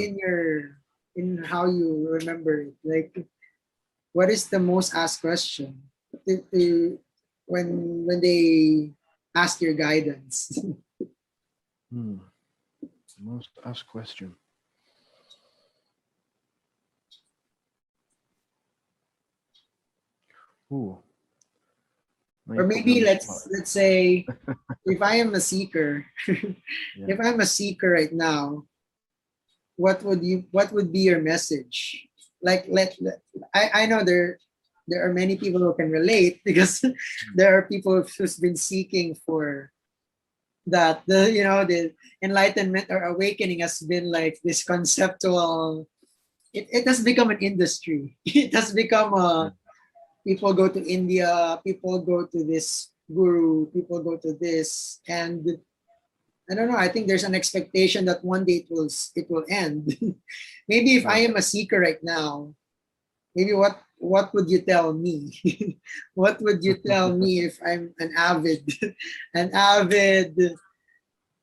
in how you remember it, like what is the most asked question when they ask your guidance? Hmm. Most asked question. Ooh. Now Or you put me on maybe the spot. let's say if I am a seeker, Yeah. if I'm a seeker right now, what would be your message? Like I know there are many people who can relate because there are people who's been seeking for that the enlightenment or awakening has been like this conceptual. It has become an industry. It has become Yeah. a people go to India, people go to this guru, people go to this, and I don't know. I think there's an expectation that one day it will end. Maybe if I Yeah. am a seeker right now, maybe what would you tell me? What would you tell me if I'm an avid, an avid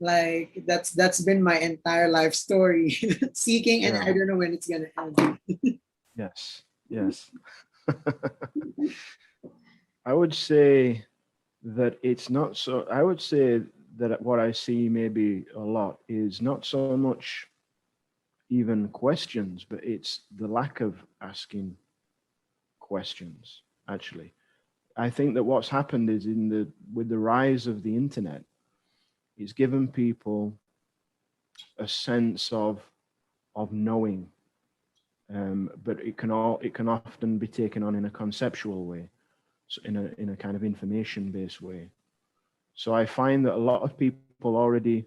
like that's been my entire life story, seeking, and Yeah. I don't know when it's gonna end. Yes. Yes. I would say that it's not so. I would say that what I see maybe a lot is not so much even questions, but it's the lack of asking questions, actually. I think that what's happened is with the rise of the internet, it's given people a sense of knowing, but it can often be taken on in a conceptual way, so in a kind of information based way. So I find that a lot of people already,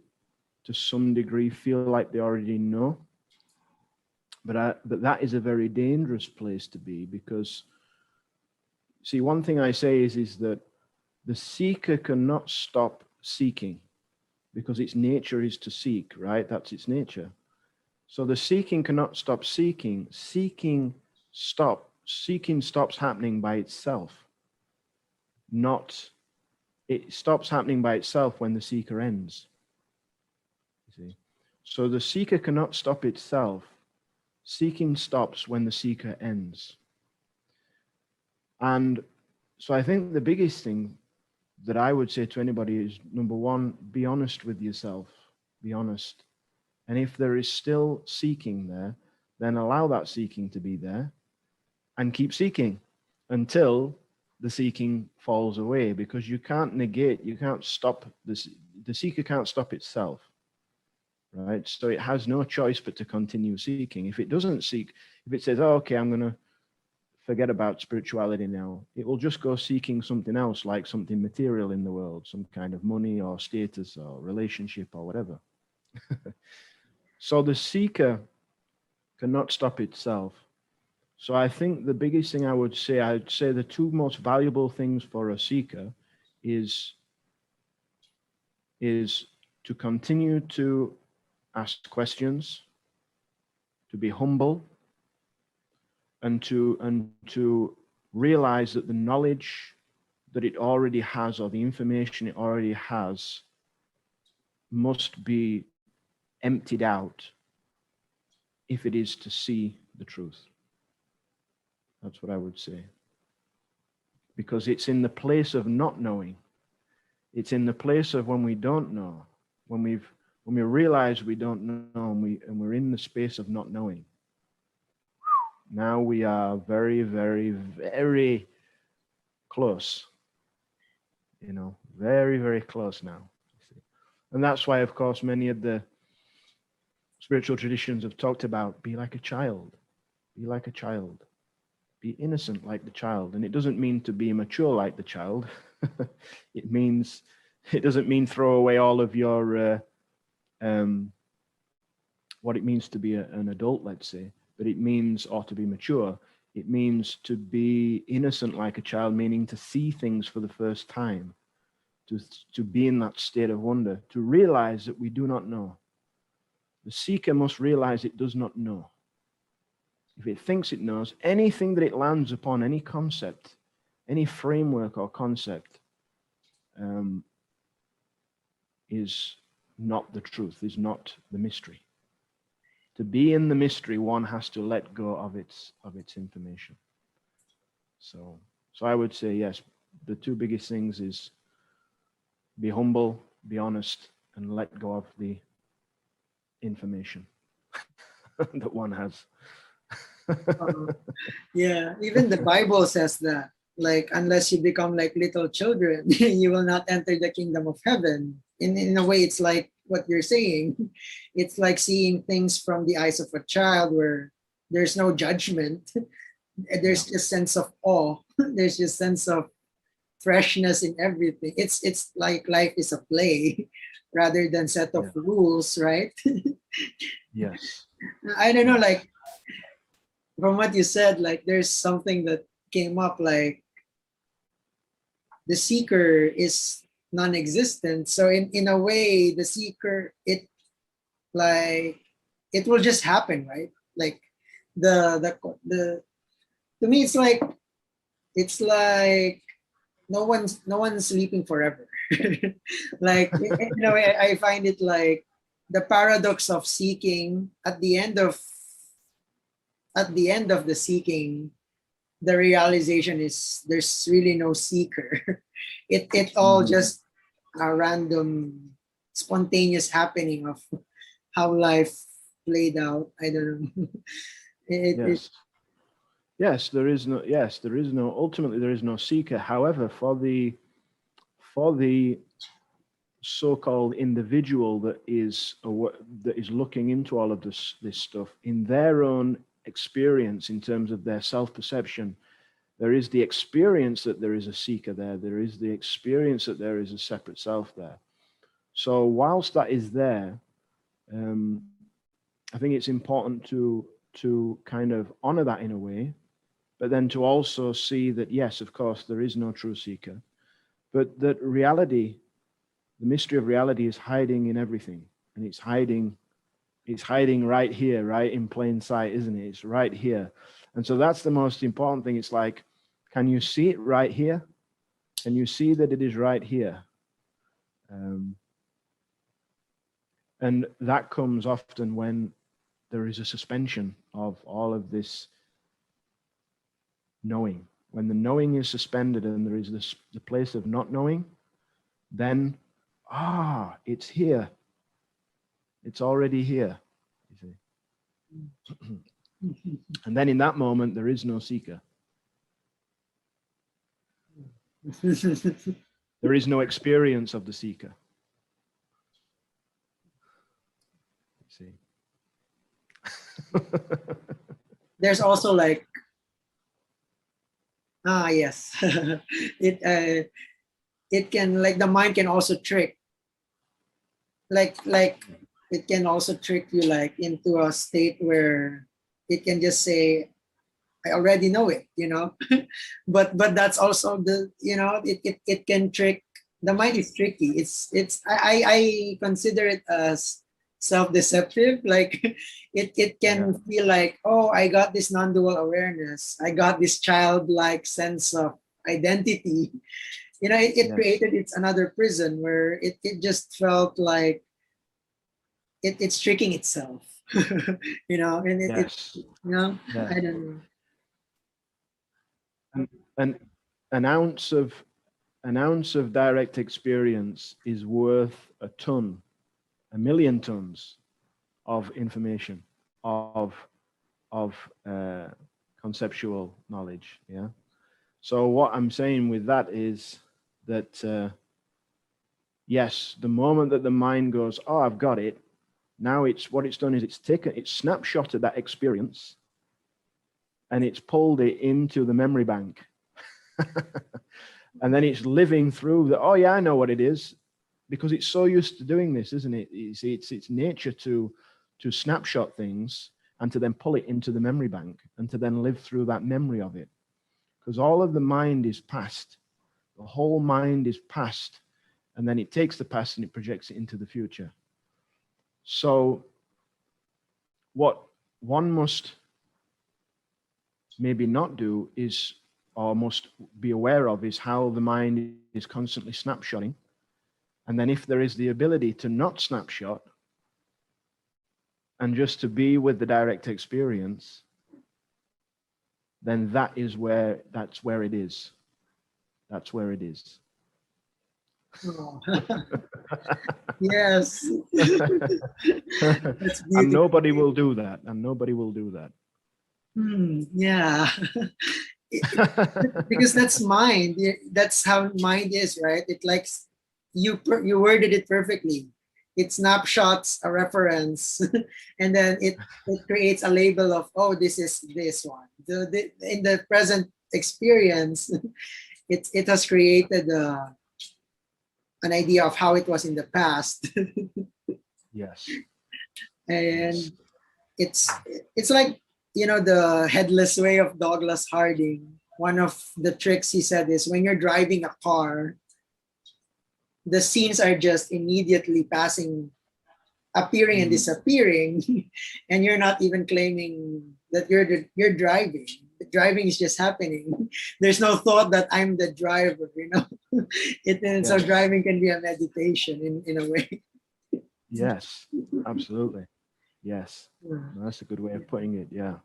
to some degree, feel like they already know, but that is a very dangerous place to be because, see, one thing I say is that the seeker cannot stop seeking because its nature is to seek, right? That's its nature. So the seeking cannot stop seeking. Seeking stops happening by itself. Not It stops happening by itself when the seeker ends. You see? So the seeker cannot stop itself. Seeking stops when the seeker ends. And so I think the biggest thing that I would say to anybody is, number one, be honest with yourself. Be honest. And if there is still seeking there, then allow that seeking to be there and keep seeking until the seeking falls away, because you can't stop this. The seeker can't stop itself, right? So it has no choice but to continue seeking. If it doesn't seek, if it says, oh, okay, I'm going to forget about spirituality now, it will just go seeking something else, like something material in the world, some kind of money or status or relationship or whatever. So the seeker cannot stop itself. So I think the biggest thing I'd say the two most valuable things for a seeker is to continue to ask questions, to be humble, and to realize that the knowledge that it already has, or the information it already has, must be emptied out if it is to see the truth. That's what I would say. Because it's in the place of not knowing. It's in the place of when we don't know, when we realize we don't know, and we're in the space of not knowing. Now we are very, very, very close. You know, very, very close now. And that's why, of course, many of the spiritual traditions have talked about be like a child, be like a child, be innocent like the child. And it doesn't mean to be mature like the child. It doesn't mean throw away all of your, what it means to be an adult, let's say, but it means, or to be mature, it means to be innocent like a child, meaning to see things for the first time, to be in that state of wonder, to realize that we do not know. The seeker must realize it does not know. If it thinks it knows, anything that it lands upon, any concept, any framework or concept, is not the truth, is not the mystery. To be in the mystery, one has to let go of its information. So I would say, yes, the two biggest things is be humble, be honest, and let go of the information that one has. Yeah, even the Bible says that, like, unless you become like little children, you will not enter the kingdom of heaven. In a way, it's like what you're saying. It's like seeing things from the eyes of a child where there's no judgment. There's just sense of awe. There's just sense of freshness in everything. It's like life is a play rather than set of rules, right? Yes. I don't know, like from what you said, like there's something that came up, like the seeker is non-existent. So in a way, the seeker, it like it will just happen, right? Like the to me it's like no one's sleeping forever. Like in a way, I find it like the paradox of seeking at the end of the seeking, the realization is there's really no seeker. It all just a random, spontaneous happening of how life played out. I don't know. Yes. Yes, there is no, ultimately there is no seeker. However, for the so-called individual that is looking into all of this stuff in their own experience in terms of their self-perception, there is the experience that there is a seeker there. There is the experience that there is a separate self there. So whilst that is there, I think it's important to kind of honor that in a way, but then to also see that, yes, of course, there is no true seeker, but that reality, the mystery of reality is hiding in everything. And it's hiding right here, right in plain sight, isn't it? It's right here. And so that's the most important thing. It's like, can you see it right here? Can you see that it is right here? And that comes often when there is a suspension of all of this knowing. When the knowing is suspended and there is the place of not knowing, then, it's here. It's already here, you see. And then in that moment, there is no seeker. There is no experience of the seeker. You see. There's also like, yes. It can, like, the mind can also trick, like it can also trick you like into a state where it can just say, I already know it, but that's also it can trick. The mind is tricky. I consider it as self-deceptive. Like it can feel like, oh, I got this non-dual awareness, I got this childlike sense of identity. It created its another prison where it just felt like it's tricking itself. And I don't know. And an ounce of direct experience is worth a million tons of information, of conceptual knowledge. Yeah. So what I'm saying with that is that, yes, the moment that the mind goes, oh, I've got it, now it's what it's done is it's snapshotted that experience and it's pulled it into the memory bank. And then it's living through the, oh yeah, I know what it is, because it's so used to doing this, isn't it? It's nature to snapshot things and to then pull it into the memory bank and to then live through that memory of it. Because all of the mind is past. The whole mind is past. And then it takes the past and it projects it into the future. So what one must maybe not do is, or must be aware of, is how the mind is constantly snapshotting. And then if there is the ability to not snapshot and just to be with the direct experience, then that's where it is. That's where it is. Oh. Yes. And nobody will do that. And nobody will do that. Yeah. Because that's mind. That's how mind is, right? It likes you worded it perfectly. It snapshots a reference and then it creates a label of, oh, this is this one. In the present experience, it has created an idea of how it was in the past. Yes. And it's like, the headless way of Douglas Harding. One of the tricks he said is, when you're driving a car, the scenes are just immediately passing, appearing and disappearing, and you're not even claiming that you're driving. The driving is just happening. There's no thought that I'm the driver, So driving can be a meditation in a way. Yes, absolutely. Yes, that's a good way of putting it. Yeah.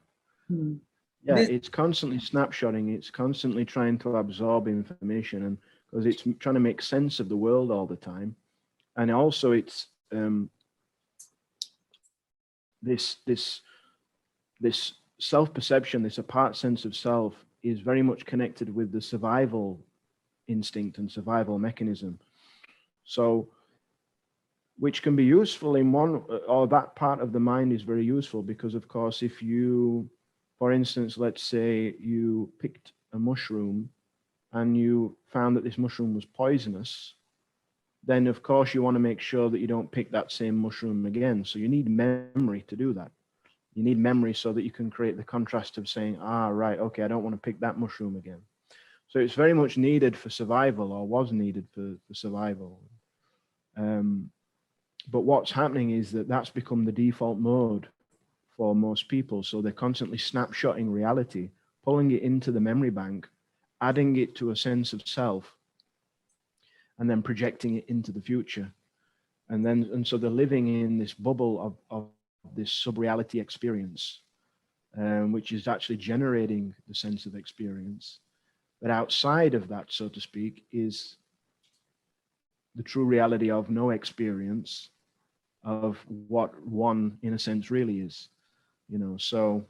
Yeah, it's constantly snapshotting. It's constantly trying to absorb information, and because it's trying to make sense of the world all the time. And also it's this self-perception, this apart sense of self, is very much connected with the survival instinct and survival mechanism. So, which can be useful in one, or that part of the mind is very useful, because of course, if you, for instance, let's say you picked a mushroom and you found that this mushroom was poisonous, then of course you want to make sure that you don't pick that same mushroom again. So you need memory to do that. You need memory so that you can create the contrast of saying, right, okay, I don't want to pick that mushroom again. So it's very much needed for survival, or was needed for survival. But what's happening is that that's become the default mode for most people. So they're constantly snapshotting reality, pulling it into the memory bank, adding it to a sense of self, and then projecting it into the future. And so they're living in this bubble of this sub-reality experience, which is actually generating the sense of experience. But outside of that, so to speak, is the true reality of no experience, of what one, in a sense, really is. So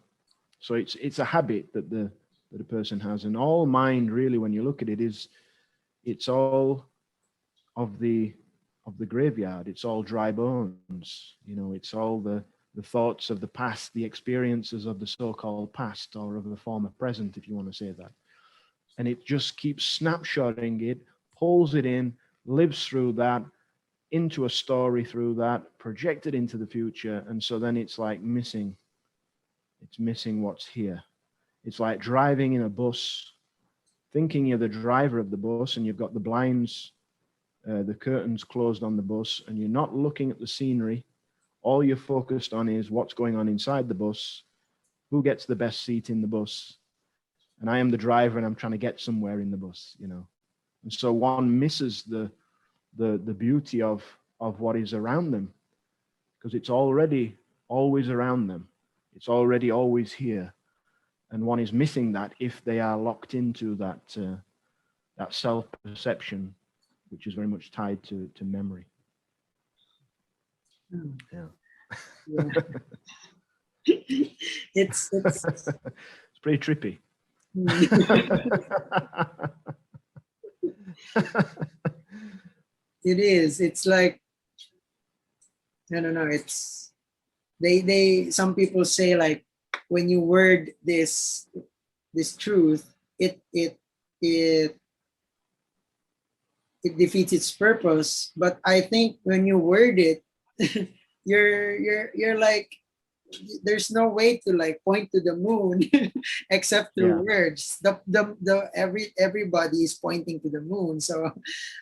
it's a habit that a person has, and all mind really, when you look at it, it's all of the graveyard. It's all dry bones. It's all the thoughts of the past, the experiences of the so-called past, or of the former present, if you want to say that. And it just keeps snapshotting it, pulls it in, lives through that, into a story through that, projected into the future. And so then it's like missing what's here. It's like driving in a bus, thinking you're the driver of the bus, and you've got the blinds, the curtains closed on the bus, and you're not looking at the scenery. All you're focused on is what's going on inside the bus, who gets the best seat in the bus, and I am the driver and I'm trying to get somewhere in the bus, And so one misses the beauty of what is around them, because it's already always around them. It's already always here. And one is missing that if they are locked into that self-perception, which is very much tied to memory. Yeah. It's pretty trippy. It is. It's like, I don't know. It's some people say like when you word this truth, it it defeats its purpose. But I think when you word it, you're like, there's no way to like point to the moon except Yeah. through words. Everybody is pointing to the moon. So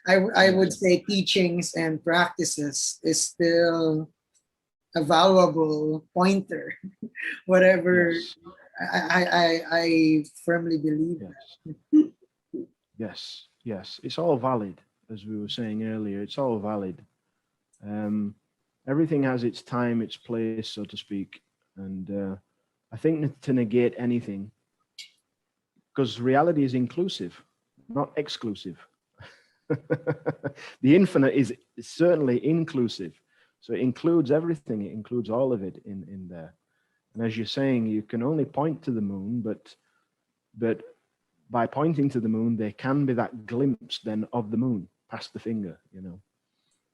I would Yes. say teachings and practices is still a valuable pointer. Whatever, Yes. I firmly believe Yes. that. Yes. Yes. It's all valid, as we were saying earlier. It's all valid. Everything has its time, its place, so to speak. And I think to negate anything, because reality is inclusive, not exclusive. The infinite is certainly inclusive. So it includes everything. It includes all of it in there. And as you're saying, you can only point to the moon, but by pointing to the moon, there can be that glimpse then of the moon past the finger, you know,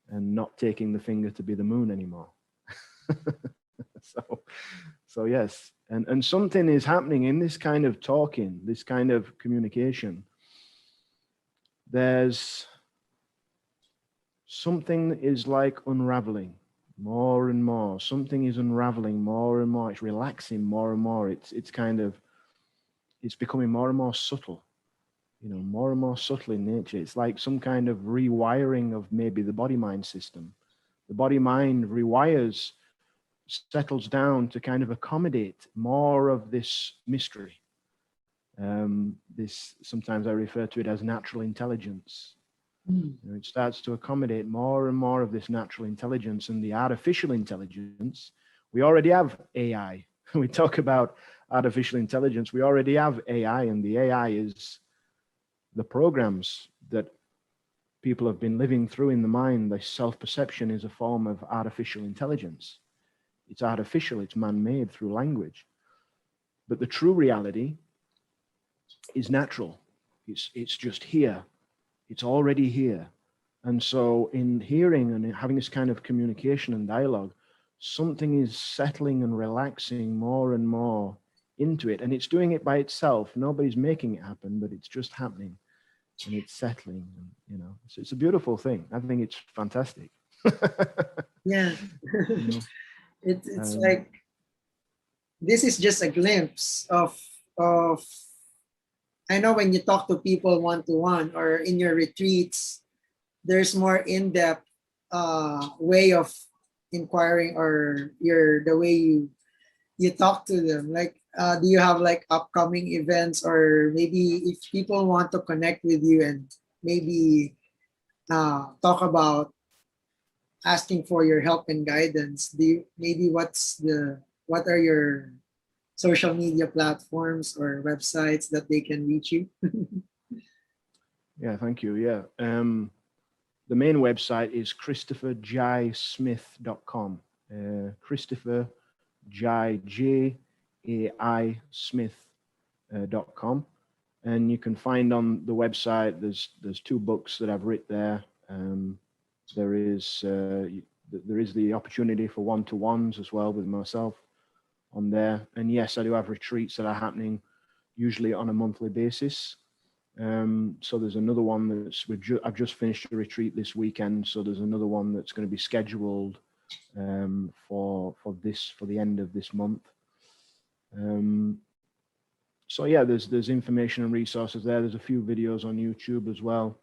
and not taking the finger to be the moon anymore. So yes, and something is happening in this kind of talking, this kind of communication. There's something is like unraveling more and more. Something is unraveling more and more. It's relaxing more and more. It's kind of, it's becoming more and more subtle, you know, more and more subtle in nature. It's like some kind of rewiring of maybe the body-mind system. The body-mind rewires, settles down to kind of accommodate more of this mystery. This, sometimes I refer to it as natural intelligence. You know, it starts to accommodate more and more of this natural intelligence and the artificial intelligence. We already have AI. We talk about artificial intelligence. We already have AI, and the AI is the programs that people have been living through in the mind. The self-perception is a form of artificial intelligence. It's artificial, it's man-made through language. But the true reality is natural. It's just here. It's already here. And so in hearing and having this kind of communication and dialogue, something is settling and relaxing more and more into it. And it's doing it by itself. Nobody's making it happen, but it's just happening. And it's settling, and, you know, so it's a beautiful thing. I think it's fantastic. Yeah. You know? It's like, this is just a glimpse of I know when you talk to people one-to-one or in your retreats, there's more in-depth way of inquiring, or the way you talk to them. Like, do you have like upcoming events, or maybe if people want to connect with you and maybe talk about asking for your help and guidance, do you, maybe what are your social media platforms or websites that they can reach you? Yeah, thank you. Yeah. The main website is christopherjaismith.com. Christopher J-A-I Smith.com. And you can find on the website, there's 2 books that I've written there. There is the opportunity for one-to-ones as well with myself on there. And yes, I do have retreats that are happening usually on a monthly basis. So there's another one that's I've just finished a retreat this weekend, so there's another one that's going to be scheduled for the end of this month. So yeah, there's information and resources there. There's a few videos on YouTube as well.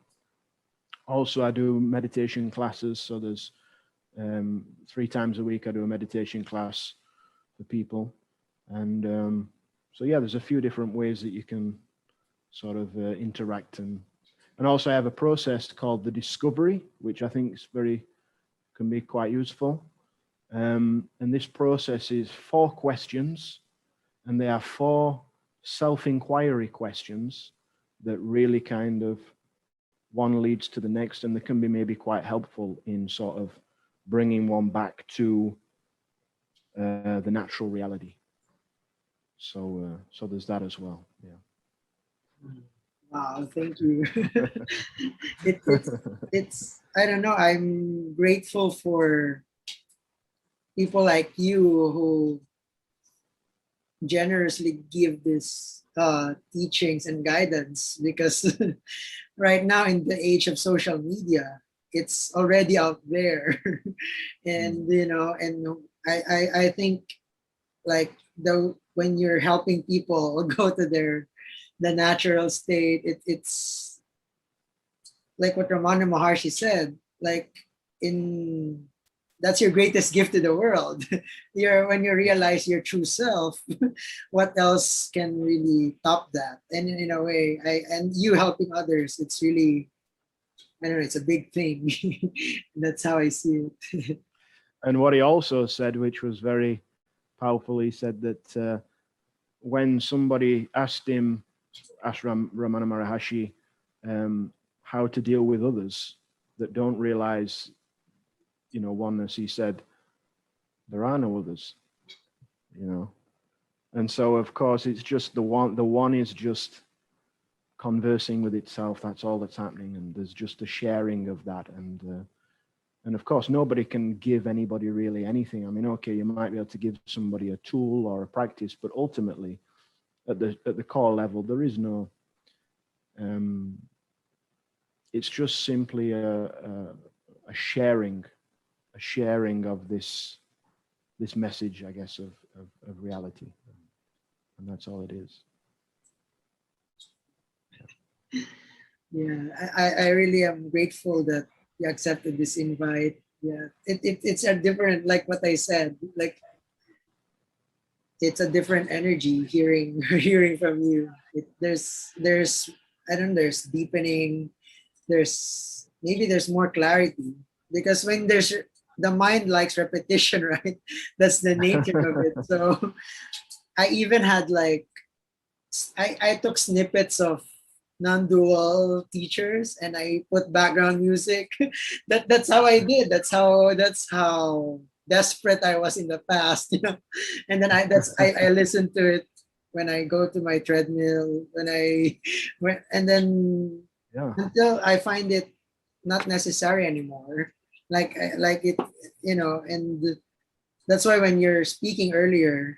Also, I do meditation classes, so there's 3 times a week I do a meditation class for people, and so yeah, there's a few different ways that you can sort of interact, and also I have a process called the discovery, which I think is can be quite useful. And this process is 4 questions, and they are 4 self-inquiry questions that really kind of one leads to the next, and they can be maybe quite helpful in sort of bringing one back to the natural reality. So there's that as well. Yeah. Wow, thank you. It's I don't know. I'm grateful for people like you who generously give this teachings and guidance, because right now in the age of social media, it's already out there. And you know, and I think, like, the when you're helping people go to the natural state, it's like what Ramana Maharshi said, like, in that's your greatest gift to the world. You're When you realize your true self, what else can really top that? And in a way, and you helping others, it's really, I don't know, it's a big thing. That's how I see it. And what he also said, which was very powerful, he said that when somebody asked Ramana Maharshi, how to deal with others that don't realize, oneness, he said, there are no others, And so, of course, it's just the one is just conversing with itself. That's all that's happening. And there's just a sharing of that. And of course, nobody can give anybody really anything. I mean, okay, you might be able to give somebody a tool or a practice, but ultimately, at the core level, there is no. It's just simply a sharing of this message, I guess, of reality, and that's all it is. Yeah, I really am grateful that you accepted this invite. Yeah, it's a different, like what I said, like, it's a different energy hearing hearing from you. There's I don't know, there's deepening, there's more clarity, because when there's the mind likes repetition, right? That's the nature of it. So I even had, like, I took snippets of non-dual teachers and I put background music. That's how I did. That's how desperate I was in the past, you know. And then I listen to it when I go to my treadmill, and then Yeah. until I find it not necessary anymore. Like it, and that's why when you're speaking earlier,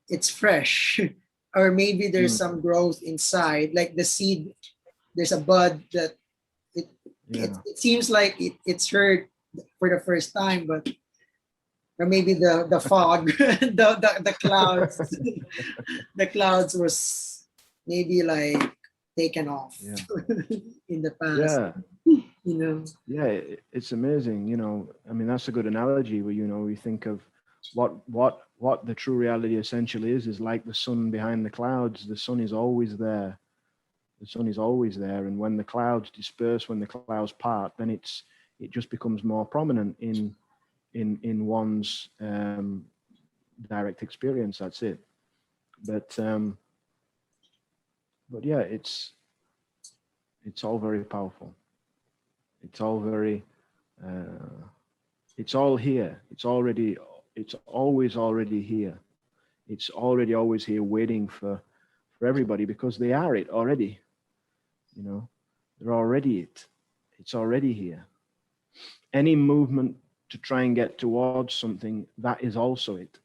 it's fresh. Or maybe there's some growth inside, like the seed, there's a bud that it seems like it's heard for the first time, but or maybe the fog, the clouds, the clouds was maybe like taken off in the past. Yeah, it's amazing. I mean, that's a good analogy where, we think of what the true reality essentially is like the sun behind the clouds. The sun is always there. The sun is always there. And when the clouds disperse, when the clouds part, then it just becomes more prominent in one's direct experience. That's it. But yeah, it's all very powerful. It's all very, it's all here. It's always already here. It's already always here waiting for everybody, because they are it already. They're already it. It's already here. Any movement to try and get towards something, that is also it.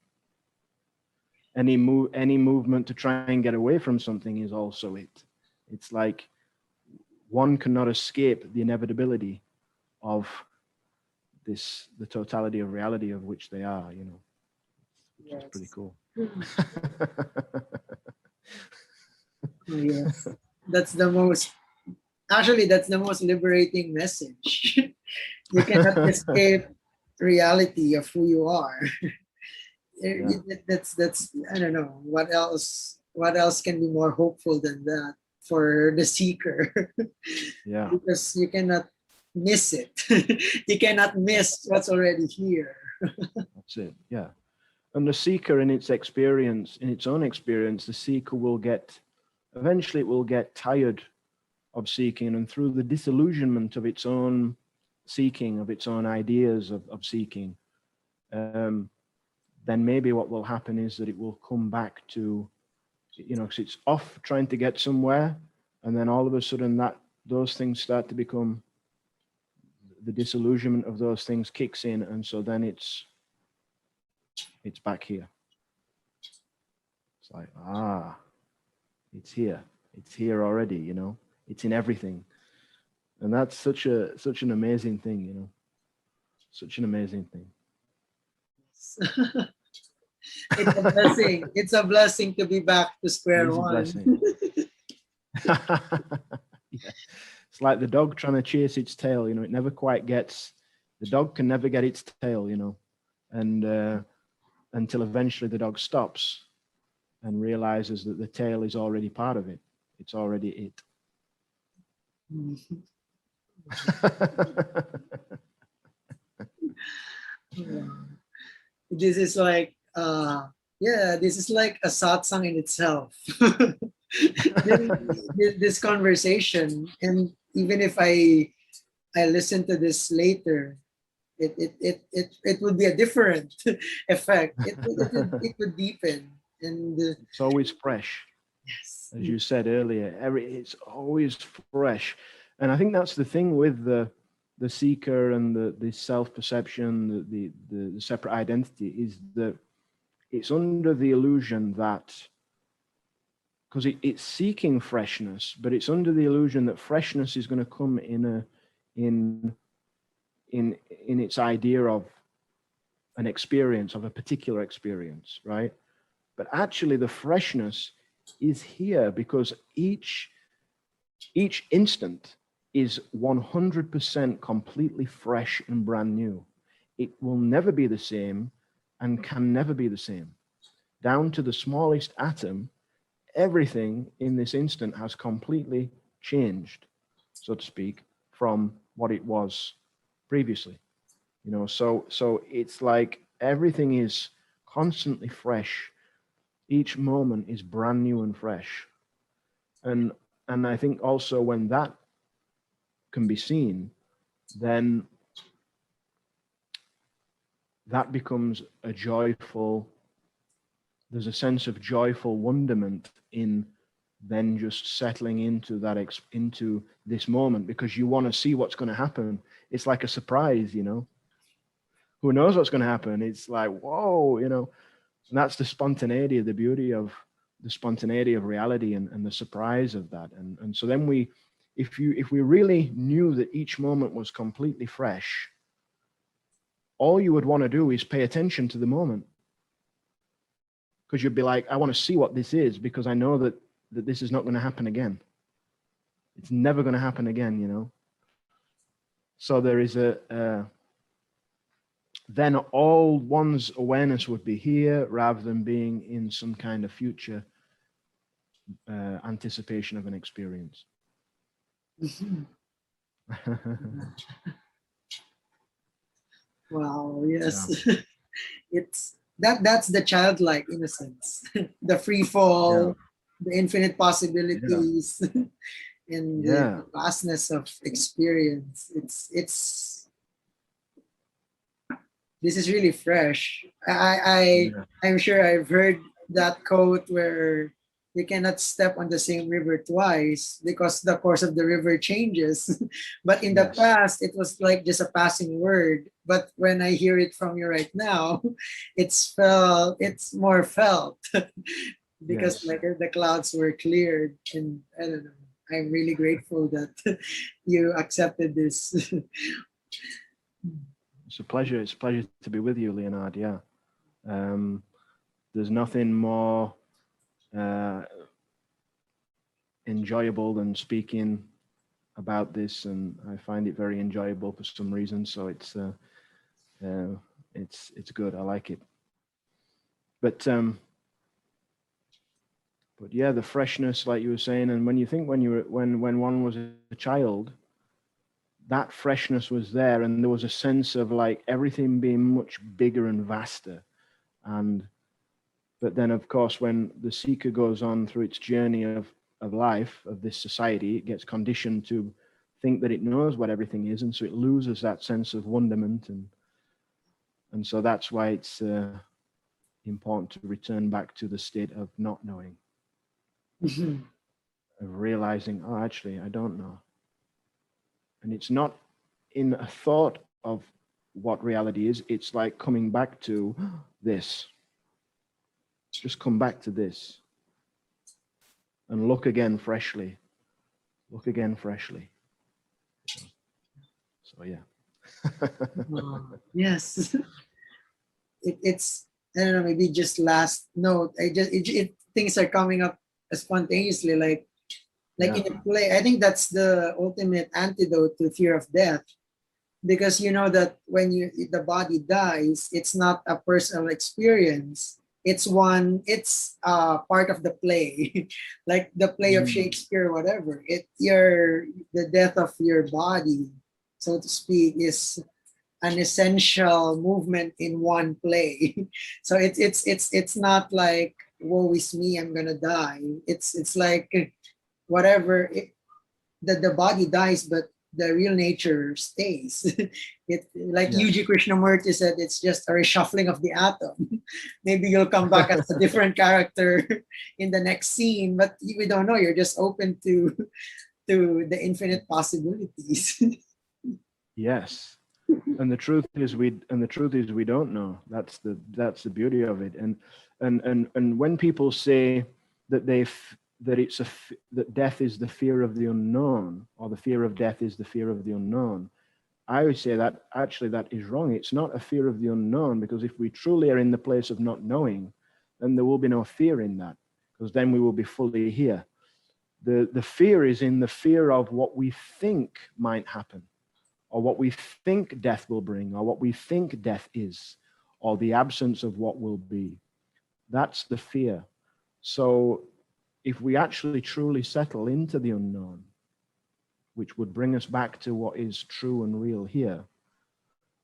Any movement to try and get away from something is also it. It's like one cannot escape the inevitability of the totality of reality of which they are, which is pretty cool. Yes, that's the most liberating message. You cannot escape reality of who you are. That's I don't know what else can be more hopeful than that for the seeker. Because you cannot miss it. You cannot miss what's already here. That's it. Yeah. And the seeker, in its own experience, the seeker eventually it will get tired of seeking, and through the disillusionment of its own seeking, of its own ideas of seeking, then maybe what will happen is that it will come back to, you know, because it's off trying to get somewhere, and then all of a sudden those things start to become, the disillusionment of those things kicks in, and so then it's back here. It's like, it's here already, you know, it's in everything. And that's such an amazing thing, you know, such an amazing thing. It's a blessing. It's a blessing to be back to square It's a one. blessing. Yeah. It's like the dog trying to chase its tail, you know, it never quite gets, the dog can never get its tail, you know, and until eventually the dog stops and realizes that the tail is already part of it. It's already it. This is like, this is like a satsang in itself. This conversation, and even if I listen to this later, it would be a different effect. It would deepen, and it's always fresh. yes, As you said earlier, it's always fresh. And I think that's the thing with the seeker and the self-perception, the separate identity, is that it's under the illusion that, because it's seeking freshness, but it's under the illusion that freshness is going to come in its idea of an experience, of a particular experience, right? But actually the freshness is here because each instant is 100% completely fresh and brand new. It will never be the same and can never be the same. Down to the smallest atom, everything in this instant has completely changed, so to speak, from what it was previously. You know, so it's like everything is constantly fresh. Each moment is brand new and fresh. And I think also when that can be seen, then that becomes a joyful, there's a sense of joyful wonderment in then just settling into that, into this moment, because you want to see what's going to happen. It's like a surprise, you know. Who knows what's going to happen? It's like, whoa, you know. And that's the spontaneity, the beauty of the spontaneity of reality, and the surprise of that. And so then if we really knew that each moment was completely fresh, all you would want to do is pay attention to the moment. Because you'd be like, I want to see what this is, because I know that this is not going to happen again. It's never going to happen again, you know. So there is then all one's awareness would be here rather than being in some kind of future anticipation of an experience. wow, yes. Yeah. It's that's the childlike innocence, the free fall, the infinite possibilities, and the vastness of experience. It's this is really fresh. I'm sure I've heard that quote where you cannot step on the same river twice because the course of the river changes. But in the past, it was like just a passing word. But when I hear it from you right now, it's more felt because like the clouds were cleared. And I don't know, I'm really grateful that you accepted this. It's a pleasure. It's a pleasure to be with you, Leonard. Yeah. There's nothing more enjoyable than speaking about this, and I find it very enjoyable for some reason. So it's good. I like it. But yeah, the freshness, like you were saying, and when you think when one was a child, that freshness was there, and there was a sense of like everything being much bigger and vaster. But then, of course, when the seeker goes on through its journey of life, of this society, it gets conditioned to think that it knows what everything is, and so it loses that sense of wonderment, and so that's why it's important to return back to the state of not knowing, Mhm. of realizing, oh, actually, I don't know. And it's not in a thought of what reality is. It's like coming back to this. Just come back to this and look again freshly. Look again freshly. So yeah. Yes. It's, I don't know, maybe just last note. Things are coming up spontaneously, like Yeah. in a play. I think that's the ultimate antidote to fear of death, because you know that when the body dies, it's not a personal experience. It's part of the play, like the play of Mm. Shakespeare, whatever. The death of your body, so to speak, is an essential movement in one play. So it's not like, woe is me, I'm gonna die. It's like whatever the body dies, but the real nature stays. It, like Yes. Yuji Krishnamurti said, it's just a reshuffling of the atom. Maybe you'll come back as a different character in the next scene, but we don't know. You're just open to the infinite possibilities. Yes. And the truth is we don't know. That's the beauty of it. And when people say that that death is the fear of the unknown, or the fear of death is the fear of the unknown, I would say that actually that is wrong. It's not a fear of the unknown, because if we truly are in the place of not knowing, then there will be no fear in that, because then we will be fully here. The fear is in the fear of what we think might happen, or what we think death will bring, or what we think death is, or the absence of what will be. That's the fear. So if we actually truly settle into the unknown, which would bring us back to what is true and real here,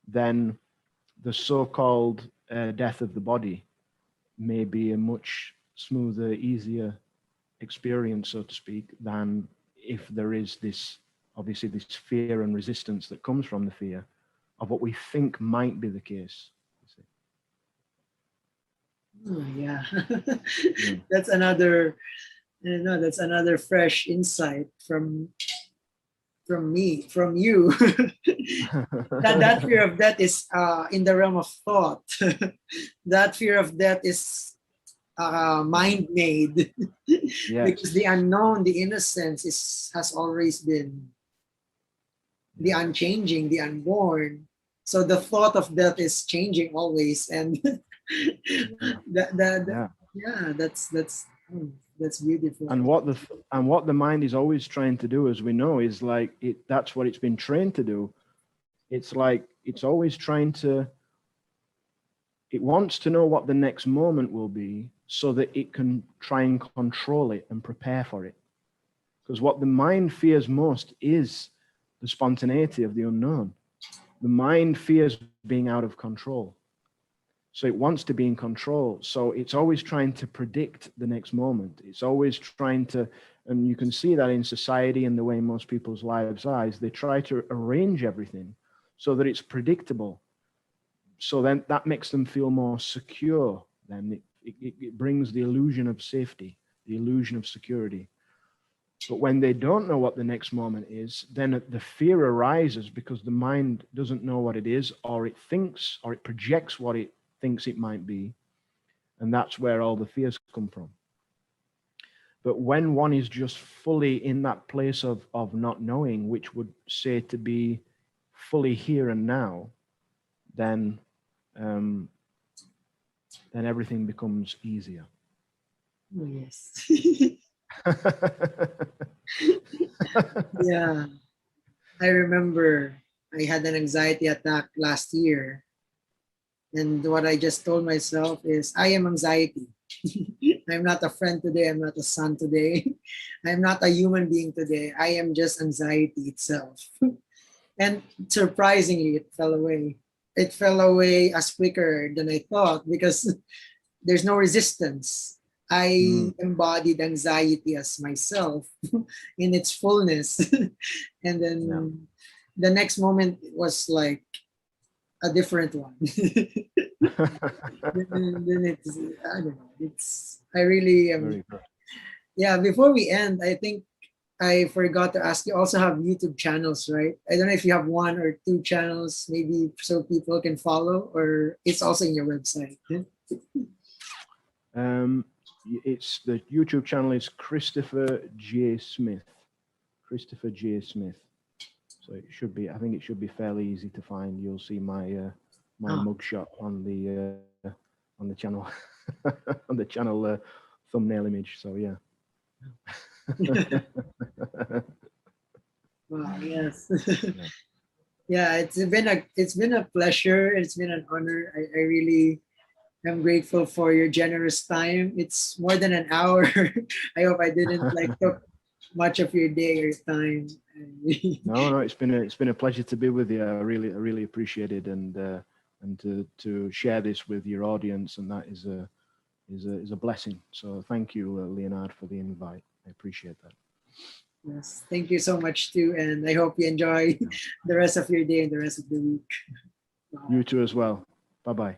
then the so-called death of the body may be a much smoother, easier experience, so to speak, than if there is this, obviously, this fear and resistance that comes from the fear of what we think might be the case. Oh, yeah. Yeah. That's another, that's another fresh insight from me, from you. That fear of death is in the realm of thought. That fear of death is mind made. Because the Yes. unknown, the innocence has always been the unchanging, the unborn. So the thought of death is changing always, and Yeah. Yeah. yeah, that's beautiful. And what the mind is always trying to do, as we know, is like that's what it's been trained to do. It's like it's always trying to, it wants to know what the next moment will be so that it can try and control it and prepare for it. Because what the mind fears most is the spontaneity of the unknown. The mind fears being out of control. So it wants to be in control. So it's always trying to predict the next moment. It's always trying to, and you can see that in society and the way most people's lives are, is they try to arrange everything so that it's predictable. So then that makes them feel more secure. Then it brings the illusion of safety, the illusion of security. But when they don't know what the next moment is, then the fear arises because the mind doesn't know what it is, or it thinks, or it projects what it thinks it might be. And that's where all the fears come from. But when one is just fully in that place of not knowing, which would say to be fully here and now, then everything becomes easier. Oh, yes. Yeah, I remember I had an anxiety attack last year, and what I just told myself is, I am anxiety. I'm not a friend today. I'm not a son today. I'm not a human being today. I am just anxiety itself. And surprisingly, it fell away. It fell away as quicker than I thought, because there's no resistance. I embodied anxiety as myself in its fullness. And then Yeah. the next moment was like a different one. Then it's, I don't know. It's, I really Very good. yeah. Before we end, I think I forgot to ask you. Also have YouTube channels, right? I don't know if you have one or two channels, maybe so people can follow, or it's also in your website. It's the YouTube channel is Christopher J. Smith. Christopher J. Smith. So it should be. I think it should be fairly easy to find. You'll see my Ah. mugshot on the channel on the channel thumbnail image. So yeah. Wow. Yes. Yeah. Yeah. It's been a pleasure. It's been an honor. I really am grateful for your generous time. It's more than an hour. I hope I didn't like took much of your day or time. No, it's been a pleasure to be with you. I really appreciate it, and to share this with your audience, and that is a blessing. So thank you, Leonard, for the invite. I appreciate that. Yes, thank you so much too, and I hope you enjoy the rest of your day and the rest of the week. Bye. You too as well. Bye bye.